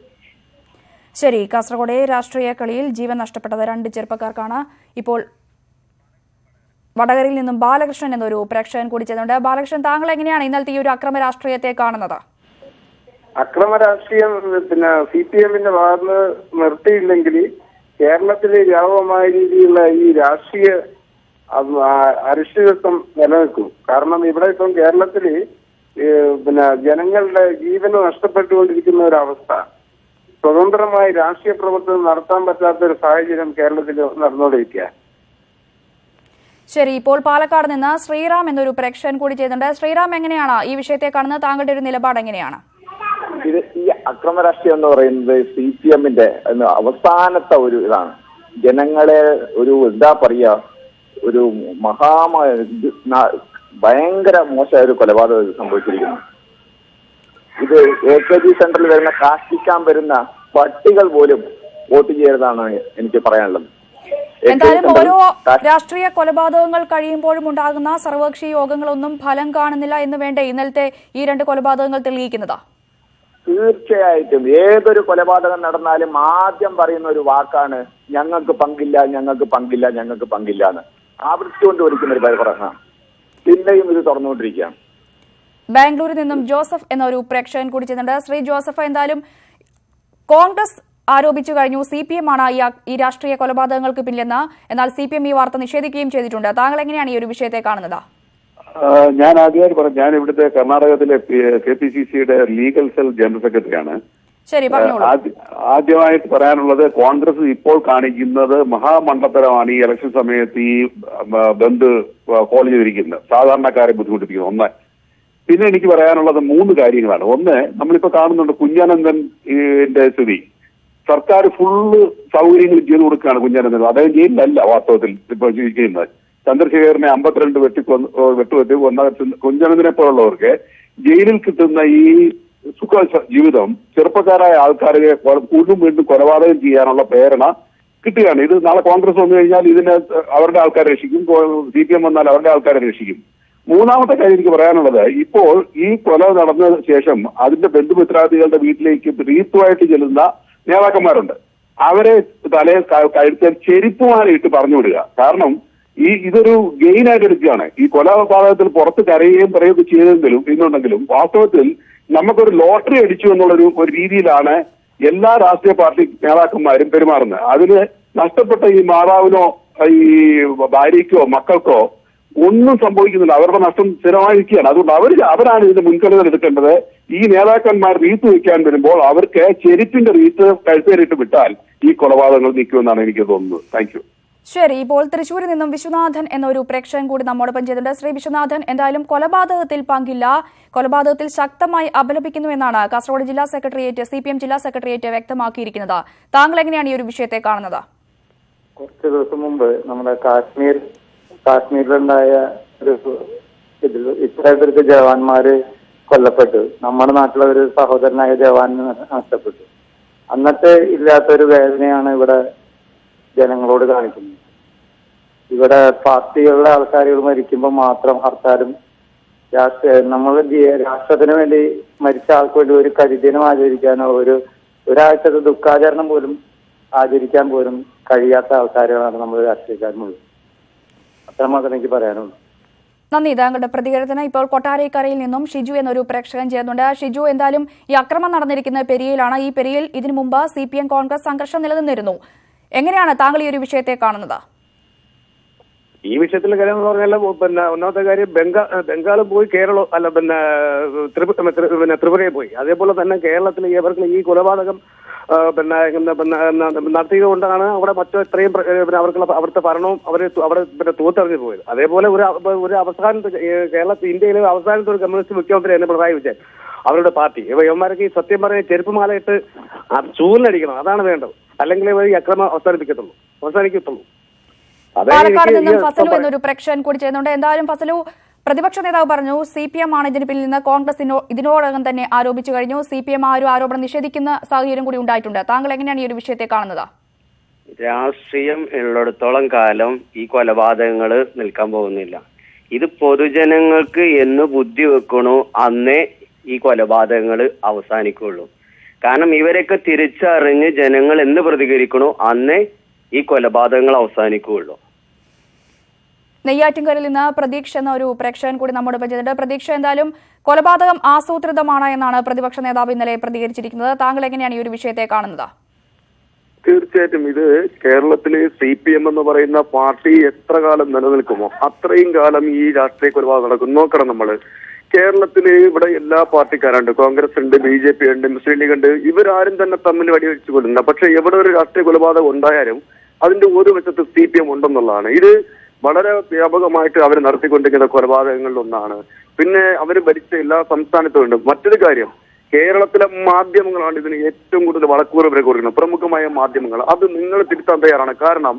ശരി, കാസർഗോഡ് രാഷ്ട്രീയ കളിയിൽ ജീവൻ നഷ്ടപ്പെട്ടത് 2 ചെറുപ്പക്കാർക്കാണ്. ഇപ്പോൾ വടകരയിൽ നിന്നും ബാലകൃഷ്ണൻ എന്നൊരു പ്രേക്ഷകൻ കൂടി ചെയ്യുന്നുണ്ട്. ബാലകൃഷ്ണൻ, താങ്കൾ എങ്ങനെയാണ് ഇന്നലത്തെ ഈ ഒരു അക്രമ രാഷ്ട്രീയത്തെ കാണുന്നത്? അക്രമ രാഷ്ട്രീയം CPM-ന്റെ ഭാഗത്ത് നിർത്തിയില്ലെങ്കിൽ കേരളത്തിലെ വ്യാപകമായ രീതിയിലുള്ള ഈ രാഷ്ട്രീയ അരിഷ്ടത്വം നിലനിൽക്കും. കാരണം ഇവിടെ ഇപ്പം കേരളത്തിൽ ജനങ്ങളുടെ ജീവന് നഷ്ടപ്പെട്ടുകൊണ്ടിരിക്കുന്ന ഒരു അവസ്ഥ, സ്വതന്ത്രമായി രാഷ്ട്രീയ പ്രവർത്തനം നടത്താൻ പറ്റാത്ത ഒരു സാഹചര്യം കേരളത്തിൽ നടന്നുകൊണ്ടിരിക്കുക. ശരി, ഇപ്പോൾ പാലക്കാട് നിന്ന് ശ്രീറാം എന്നൊരു പ്രേക്ഷകൻ കൂടി ചെയ്യുന്നുണ്ട്. ശ്രീറാം, എങ്ങനെയാണ് ഈ വിഷയത്തെ കാണുന്നത്? താങ്കളുടെ ഒരു നിലപാട് എങ്ങനെയാണ്? ഈ അക്രമ രാഷ്ട്രീയം എന്ന് പറയുന്നത് CPM-ന്റെ അവസാനത്തെ ഒരു ഇതാണ്. ജനങ്ങളെ ഒരു എന്താ പറയാ, ഒരു ഭയങ്കര മോശമായ ഒരു കൊലപാതകം സംഭവിച്ചിരിക്കുന്നു. ഇത് AKG സെന്ററിൽ വരുന്ന കാഷ്ടിക്കാൻ വരുന്ന പട്ടികൾ പോലും വോട്ട് ചെയ്യരുതാണ് എനിക്ക് പറയാനുള്ളത്. എന്തായാലും ഓരോ രാഷ്ട്രീയ കൊലപാതകങ്ങൾ കഴിയുമ്പോഴും ഉണ്ടാകുന്ന സർവകക്ഷി യോഗങ്ങളൊന്നും ഫലം കാണുന്നില്ല എന്ന് വേണ്ടേ ഇന്നലത്തെ ഈ 2 കൊലപാതകങ്ങൾ തെളിയിക്കുന്നത്? തീർച്ചയായിട്ടും ഏതൊരു കൊലപാതകം നടന്നാലും ആദ്യം പറയുന്ന ഒരു വാക്കാണ് ഞങ്ങൾക്ക് പങ്കില്ല, ഞങ്ങൾക്ക് പങ്കില്ല, ഞങ്ങൾക്ക് പങ്കില്ല എന്ന് ആവർത്തിച്ചുകൊണ്ടിരിക്കുന്ന ഒരു പ്രകടനമാണ്. പിന്നെയും ഇത് തുറന്നുകൊണ്ടിരിക്കുകയാണ്. ബാംഗ്ലൂരിൽ നിന്നും ജോസഫ് എന്നൊരു പ്രേക്ഷകൻ കൂടി ചെയ്യുന്നുണ്ട്. ശ്രീ ജോസഫ്, എന്തായാലും കോൺഗ്രസ് ആരോപിച്ചു കഴിഞ്ഞു CPM ആണ് ഈ രാഷ്ട്രീയ കൊലപാതകങ്ങൾക്ക് പിന്നിലെന്ന്. എന്നാൽ CPM ഈ വാർത്ത നിഷേധിക്കുകയും ചെയ്തിട്ടുണ്ട്. താങ്കൾ എങ്ങനെയാണ് ഈ ഒരു വിഷയത്തെ കാണുന്നത്? ഞാൻ ആദ്യമായി പറഞ്ഞു, ഞാൻ ഇവിടുത്തെ കർണാടകത്തിലെ KPCC-യുടെ ലീഗൽ സെൽ ജനറൽ സെക്രട്ടറിയാണ്. ശരി, പറഞ്ഞോളൂ. ആദ്യമായിട്ട് പറയാനുള്ളത്, കോൺഗ്രസ് ഇപ്പോൾ കാണിക്കുന്നത് മഹാമണ്ഡലമാണ്. ഈ ഇലക്ഷൻ സമയത്ത് ഈ ബന്ദ് കോൾ ചെയ്തിരിക്കുന്നത് സാധാരണക്കാരെ ബുദ്ധിമുട്ടിപ്പിക്കുന്നത്. ഒന്ന്. പിന്നെ എനിക്ക് പറയാനുള്ളത് 3 കാര്യങ്ങളാണ്. ഒന്ന്, നമ്മളിപ്പോ കാണുന്നുണ്ട് കുഞ്ഞാനന്ദന്റെ സ്ഥിതി. സർക്കാർ ഫുള്ള് സൗകര്യങ്ങൾ ചെയ്തു കൊടുക്കുകയാണ് കുഞ്ഞാനന്ദൻ. അദ്ദേഹം ജയിലിലല്ല വാസ്തവത്തിൽ ഇപ്പോൾ ചെയ്യുന്നത്. ചന്ദ്രശേഖരനെ 52 വെട്ടുവെട്ടി കൊന്ന കുഞ്ഞാനന്ദനെ പോലുള്ളവർക്ക് ജയിലിൽ കിട്ടുന്ന ഈ സുഖ ജീവിതം ചെറുപ്പക്കാരായ ആൾക്കാരെ വീണ്ടും വീണ്ടും കൊലപാതകം ചെയ്യാനുള്ള പ്രേരണ കിട്ടുകയാണ്. ഇത് നാളെ കോൺഗ്രസ് വന്നു കഴിഞ്ഞാൽ ഇതിനെ അവരുടെ ആൾക്കാരെ രക്ഷിക്കും, CPM വന്നാൽ അവരുടെ ആൾക്കാരെ രക്ഷിക്കും. മൂന്നാമത്തെ കാര്യം എനിക്ക് പറയാനുള്ളത്, ഇപ്പോൾ ഈ കൊല നടന്ന ശേഷം അതിന്റെ ബന്ധുമിത്രാദികളുടെ വീട്ടിലേക്ക് റീത്തുമായിട്ട് ചെല്ലുന്ന നേതാക്കന്മാരുണ്ട്. അവരെ കഴുത്തിൽ ചെരുപ്പുമാരിട്ട് പറഞ്ഞു വിടുക. കാരണം ഇതൊരു ഗെയിനായിട്ട് എടുക്കുകയാണ്. ഈ കൊലപാതകത്തിൽ പുറത്ത് കരയുകയും പറയുകയും ചെയ്തെങ്കിലും ഇന്നുണ്ടെങ്കിലും വാസ്തവത്തിൽ നമുക്കൊരു ലോട്ടറി അടിച്ചു എന്നുള്ളൊരു രീതിയിലാണ് എല്ലാ രാഷ്ട്രീയ പാർട്ടി നേതാക്കന്മാരും പെരുമാറുന്നത്. അതിന് നഷ്ടപ്പെട്ട ഈ മാതാവിനോ ഈ ഭാര്യയ്ക്കോ മക്കൾക്കോ ഒന്നും സംഭവിക്കുന്നില്ല. അവരുടെ നഷ്ടം സ്ഥിരമായിരിക്കുകയാണ്. അതുകൊണ്ട് അവരാണ് ഇതിന്റെ മുൻകരുതൽ എടുക്കേണ്ടത്. ഈ നേതാക്കന്മാർ റീത്ത് വയ്ക്കാൻ വരുമ്പോൾ അവർക്ക് ചെരുപ്പിന്റെ റീത്ത് കഴുത്തേറിട്ട് വിട്ടാൽ ഈ കൊലപാതകങ്ങൾ നിൽക്കുമെന്നാണ് എനിക്ക് തോന്നുന്നത്. Thank you. ശരി, ഇപ്പോൾ തൃശ്ശൂരിൽ നിന്നും വിശ്വനാഥൻ എന്നൊരു പ്രേക്ഷകൻ കൂടി നമ്മോടൊപ്പം ചെയ്തിട്ടുണ്ട്. ശ്രീ വിശ്വനാഥൻ, എന്തായാലും കൊലപാതകത്തിൽ പങ്കില്ല, കൊലപാതകത്തിൽ ശക്തമായി അപലപിക്കുന്നുവെന്നാണ് കാസർഗോഡ് ജില്ലാ സെക്രട്ടേറിയറ്റ് CPM ജില്ലാ സെക്രട്ടേറിയറ്റ് വ്യക്തമാക്കിയിരിക്കുന്നത്. താങ്കൾ എങ്ങനെയാണ് ഈ ഒരു വിഷയത്തെ കാണുന്നത്? കുറച്ച് ദിവസം മുമ്പ് നമ്മുടെ കാശ്മീരിലുണ്ടായ ഇത്തരത്തിലൊരു ജവാന്മാര് കൊല്ലപ്പെട്ടു. നമ്മുടെ നാട്ടിലെ ഒരു സഹോദരനായ ജവാന് നഷ്ടപ്പെട്ടു. അന്നത്തെ ഇല്ലാത്തൊരു വേദനയാണ് ഇവിടെ ജനങ്ങളോട് കാണിക്കുന്നത്. ഇവിടെ പാർട്ടികളുടെ ആൾക്കാരുകൾ മരിക്കുമ്പോൾ മാത്രം ഹർത്താലും നമ്മൾ രാഷ്ട്രത്തിന് വേണ്ടി മരിച്ച ആൾക്ക് വേണ്ടി ഒരു കരിദിനം ആചരിക്കാനോ ഒരാഴ്ചത്തെ ദുഃഖാചരണം പോലും ആചരിക്കാൻ പോലും കഴിയാത്ത ആൾക്കാരുകളാണ് നമ്മൾ രാഷ്ട്രീയക്കാരുള്ളത്. അത്രമാത്രം എനിക്ക് പറയാനുള്ളൂ. നന്ദി താങ്കളുടെ പ്രതികരണത്തിന്. ഇപ്പോൾ കൊട്ടാരക്കരയിൽ നിന്നും ഷിജു എന്നൊരു പ്രേക്ഷകൻ ചേർന്നുണ്ട്. ഷിജു, എന്തായാലും ഈ അക്രമം നടന്നിരിക്കുന്ന പെരിയയിലാണ്. ഈ പെരിയയിൽ ഇതിനു മുമ്പ് CPM കോൺഗ്രസ് സംഘർഷം നിലനിന്നിരുന്നു. എങ്ങനെയാണ് താങ്കൾ ഈ ഒരു വിഷയത്തെ കാണുന്നത്? ഈ വിഷയത്തിലെ കാര്യം എന്ന് പറഞ്ഞാൽ ഒന്നാമത്തെ കാര്യം ബംഗാൾ പോയി കേരളം അല്ല ത്രിപുരയിൽ പോയി. അതേപോലെ തന്നെ കേരളത്തിൽ ഇവർക്ക് ഈ കൊലപാതകം നടത്തിയത് കൊണ്ടാണ് അവിടെ ഇത്രയും അവിടുത്തെ ഭരണവും അവിടെ തൂത്തെറിഞ്ഞു പോയത്. അതേപോലെ ഒരു അവസാനത്തെ ഇന്ത്യയിലെ അവസാനത്തെ ഒരു കമ്മ്യൂണിസ്റ്റ് മുഖ്യമന്ത്രി എന്നെ പിണറായി വിജയൻ അവരുടെ പാർട്ടി ഇവന്മാരൊക്കെ ഈ സത്യം പറഞ്ഞ ചെരുപ്പുമാലയിട്ട് ചൂലിനടിക്കണം. അതാണ് വേണ്ടത്. അല്ലെങ്കിൽ ഈ അക്രമം അവസാനിക്കത്തുള്ളൂ. പാലക്കാട് നിന്നും ഫസലു എന്നൊരു പ്രേക്ഷകൻ കൂടി ചെയ്യുന്നുണ്ട്. എന്തായാലും ഫസലു, പ്രതിപക്ഷ നേതാവ് പറഞ്ഞു CPM ആണ് ഇതിന് പിന്നിൽ നിന്ന് കോൺഗ്രസ് ഇതിനോടകം തന്നെ ആരോപിച്ചു കഴിഞ്ഞു. CPM ആ ഒരു ആരോപണം നിഷേധിക്കുന്ന സാഹചര്യം കൂടി ഉണ്ടായിട്ടുണ്ട്. താങ്കൾ എങ്ങനെയാണ് ഈ ഒരു വിഷയത്തെ കാണുന്നത്? രാഷ്ട്രീയം ഉള്ളിടത്തോളം കാലം ഈ കൊലപാതകങ്ങൾ നിൽക്കാൻ പോകുന്നില്ല. ഇത് പൊതുജനങ്ങൾക്ക് എന്ന് ബുദ്ധി വെക്കണോ അന്നേ ഈ കൊലപാതകങ്ങൾ അവസാനിക്കുള്ളൂ. കാരണം ഇവരൊക്കെ തിരിച്ചറിഞ്ഞ് ജനങ്ങൾ എന്ന് പ്രതികരിക്കണോ അന്നേ ഈ കൊലപാതകങ്ങൾ അവസാനിക്കുകയുള്ളൂ. നെയ്യാറ്റിൻകരയിൽ നിന്ന് പ്രതീക്ഷ എന്ന ഒരു പ്രേക്ഷകൻ കൂടി നമ്മുടെ ചെയ്തിട്ടുണ്ട്. പ്രതീക്ഷ, എന്തായാലും കൊലപാതകം ആസൂത്രിതമാണ് എന്നാണ് പ്രതിപക്ഷ നേതാവ് ഇന്നലെ പ്രതികരിച്ചിരിക്കുന്നത്. താങ്കൾ എങ്ങനെയാണ് ഈ ഒരു വിഷയത്തെ കാണുന്നത്? തീർച്ചയായിട്ടും ഇത് കേരളത്തിലെ CPM എന്ന് പറയുന്ന പാർട്ടി എത്ര കാലം നിലനിൽക്കുമോ അത്രയും കാലം ഈ രാഷ്ട്രീയ കൊലപാതകം നടക്കും. നോക്കണം, നമ്മള് കേരളത്തില് ഇവിടെ എല്ലാ പാർട്ടിക്കാരുണ്ട്. കോൺഗ്രസ് ഉണ്ട്, BJP ഉണ്ട്, മുസ്ലിം ലീഗ് ഉണ്ട്. ഇവരാരും തന്നെ തമ്മിൽ വെടിവെച്ച് കൊല്ലുന്ന. പക്ഷെ എവിടെ ഒരു രാഷ്ട്രീയ കൊലപാതകം ഉണ്ടായാലും അതിന്റെ ഒരു വശത്ത് CPM ഉണ്ടെന്നുള്ളതാണ്. ഇത് വളരെ വ്യാപകമായിട്ട് അവർ നടത്തിക്കൊണ്ടിരിക്കുന്ന കൊലപാതകങ്ങളിലൊന്നാണ്. പിന്നെ അവർ ഭരിച്ച എല്ലാ സംസ്ഥാനത്തും ഉണ്ട്. മറ്റൊരു കാര്യം, കേരളത്തിലെ മാധ്യമങ്ങളാണ് ഇതിന് ഏറ്റവും കൂടുതൽ വളക്കൂറ് വരെ കൊടുക്കുന്നത്. പ്രമുഖമായ മാധ്യമങ്ങൾ അത് നിങ്ങൾ തിരുത്താൻ തയ്യാറാണ്. കാരണം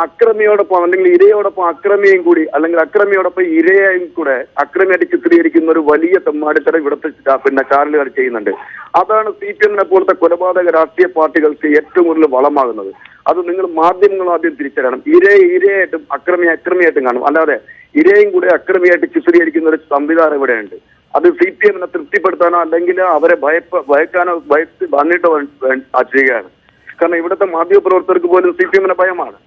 അക്രമിയോടൊപ്പം അല്ലെങ്കിൽ ഇരയോടൊപ്പം അക്രമിയും കൂടി, അല്ലെങ്കിൽ അക്രമിയോടൊപ്പം ഇരയും കൂടെ അക്രമിയായിട്ട് ചിത്രീകരിക്കുന്ന ഒരു വലിയ തെമ്മാടിത്തരം ഇവിടുത്തെ ചാനലുകാർ ചെയ്യുന്നുണ്ട്. അതാണ് CPM പോലത്തെ കൊലപാതക രാഷ്ട്രീയ പാർട്ടികൾക്ക് ഏറ്റവും കൂടുതൽ വളമാകുന്നത്. അത് നിങ്ങൾ മാധ്യമങ്ങൾ ആദ്യം തിരിച്ചറിയണം. ഇരയായിട്ടും അക്രമിയായിട്ടും കാണും. അല്ലാതെ ഇരയും കൂടെ അക്രമിയായിട്ട് ചിത്രീകരിക്കുന്ന ഒരു സംവിധാനം ഇവിടെയുണ്ട്. അത് CPM തൃപ്തിപ്പെടുത്താനോ അല്ലെങ്കിൽ അവരെ ഭയക്കാനോ വന്നിട്ടോ ചെയ്യുകയാണ്. കാരണം ഇവിടുത്തെ മാധ്യമപ്രവർത്തകർക്ക് പോലും CPM ഭയമാണ്.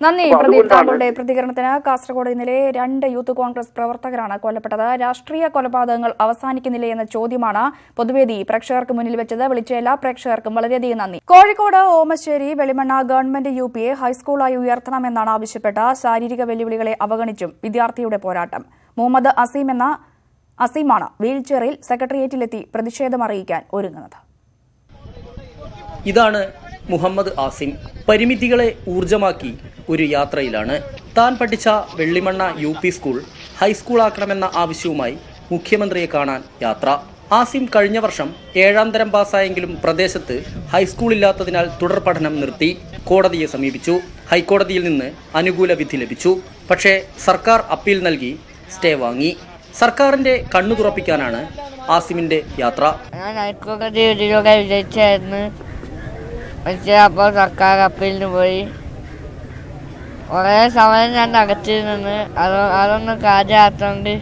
നന്ദി പ്രദീപ്, താങ്കളുടെ പ്രതികരണത്തിന്. കാസർഗോഡ് ഇന്നലെ 2 യൂത്ത് കോൺഗ്രസ് പ്രവർത്തകരാണ് കൊല്ലപ്പെട്ടത്. രാഷ്ട്രീയ കൊലപാതകങ്ങൾ അവസാനിക്കുന്നില്ലേ എന്ന ചോദ്യമാണ് പൊതുവേദി പ്രേക്ഷകർക്ക് മുന്നിൽ വെച്ചത്. വിളിച്ച എല്ലാ പ്രേക്ഷകർക്കും വളരെയധികം നന്ദി. കോഴിക്കോട് ഓമശ്ശേരി വെളിമണ്ണ ഗവൺമെന്റ് UPയെ ഹൈസ്കൂളായി ഉയർത്തണമെന്നാണ് ആവശ്യപ്പെട്ട ശാരീരിക വെല്ലുവിളികളെ അവഗണിച്ചും വിദ്യാർത്ഥിയുടെ പോരാട്ടം. മുഹമ്മദ് അസീമാണ് വീൽചെയറിൽ സെക്രട്ടേറിയറ്റിലെത്തി പ്രതിഷേധമറിയിക്കാൻ ഒരുങ്ങുന്നത്. ഇതാണ് മുഹമ്മദ് ആസിം. പരിമിതികളെ ഊർജമാക്കി ഒരു യാത്രയിലാണ്. താൻ പഠിച്ച വെള്ളിമണ്ണ UP സ്കൂൾ ഹൈസ്കൂളാക്കണമെന്ന ആവശ്യവുമായി മുഖ്യമന്ത്രിയെ കാണാൻ യാത്ര. ആസിം കഴിഞ്ഞ വർഷം 7ാം തരം പാസ്സായെങ്കിലും പ്രദേശത്ത് ഹൈസ്കൂളില്ലാത്തതിനാൽ തുടർ പഠനം നിർത്തി. കോടതിയെ സമീപിച്ചു. ഹൈക്കോടതിയിൽ നിന്ന് അനുകൂല വിധി ലഭിച്ചു. പക്ഷേ സർക്കാർ അപ്പീൽ നൽകി സ്റ്റേ വാങ്ങി. സർക്കാരിന്റെ കണ്ണു തുറപ്പിക്കാനാണ് ആസിമിന്റെ യാത്ര. ഞാൻ ഹൈക്കോടതി വിജയിച്ചായിരുന്നു. പക്ഷേ അപ്പോൾ സർക്കാർ അപ്പീലിന് പോയി. കുറേ സമയം ഞാൻ അകറ്റിരുന്നു. അതൊന്നും കാര്യമാകത്തോണ്ട്,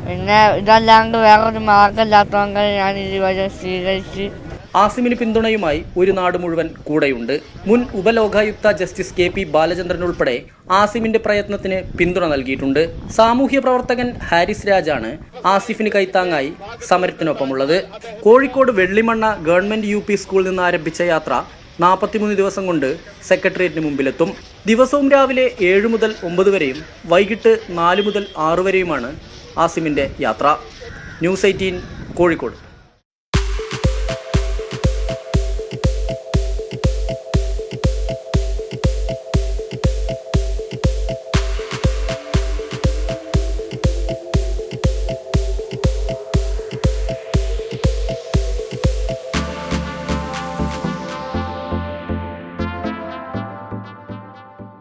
പിന്നെ ഇതല്ലാണ്ട് വേറൊരു മാർഗമില്ലാത്തതുകൊണ്ട് ഞാൻ ഇതുവരെ സ്വീകരിച്ച്. ആസിമിന് പിന്തുണയുമായി ഒരു നാട് മുഴുവൻ കൂടെയുണ്ട്. മുൻ ഉപലോകായുക്ത ജസ്റ്റിസ് KP ബാലചന്ദ്രൻ ഉൾപ്പെടെ ആസിമിന്റെ പ്രയത്നത്തിന് പിന്തുണ നൽകിയിട്ടുണ്ട്. സാമൂഹ്യ പ്രവർത്തകൻ ഹാരിസ് രാജാണ് ആസിഫിന് കൈത്താങ്ങായി സമരത്തിനൊപ്പമുള്ളത്. കോഴിക്കോട് വെള്ളിമണ്ണ ഗവൺമെന്റ് UP സ്കൂളിൽ നിന്ന് ആരംഭിച്ച യാത്ര 43 ദിവസം കൊണ്ട് സെക്രട്ടേറിയറ്റിന് മുമ്പിലെത്തും. ദിവസവും രാവിലെ 7 മുതൽ 9 വരെയും വൈകിട്ട് 4 മുതൽ 6 വരെയുമാണ് ആസിമിന്റെ യാത്ര. News 18 കോഴിക്കോട്.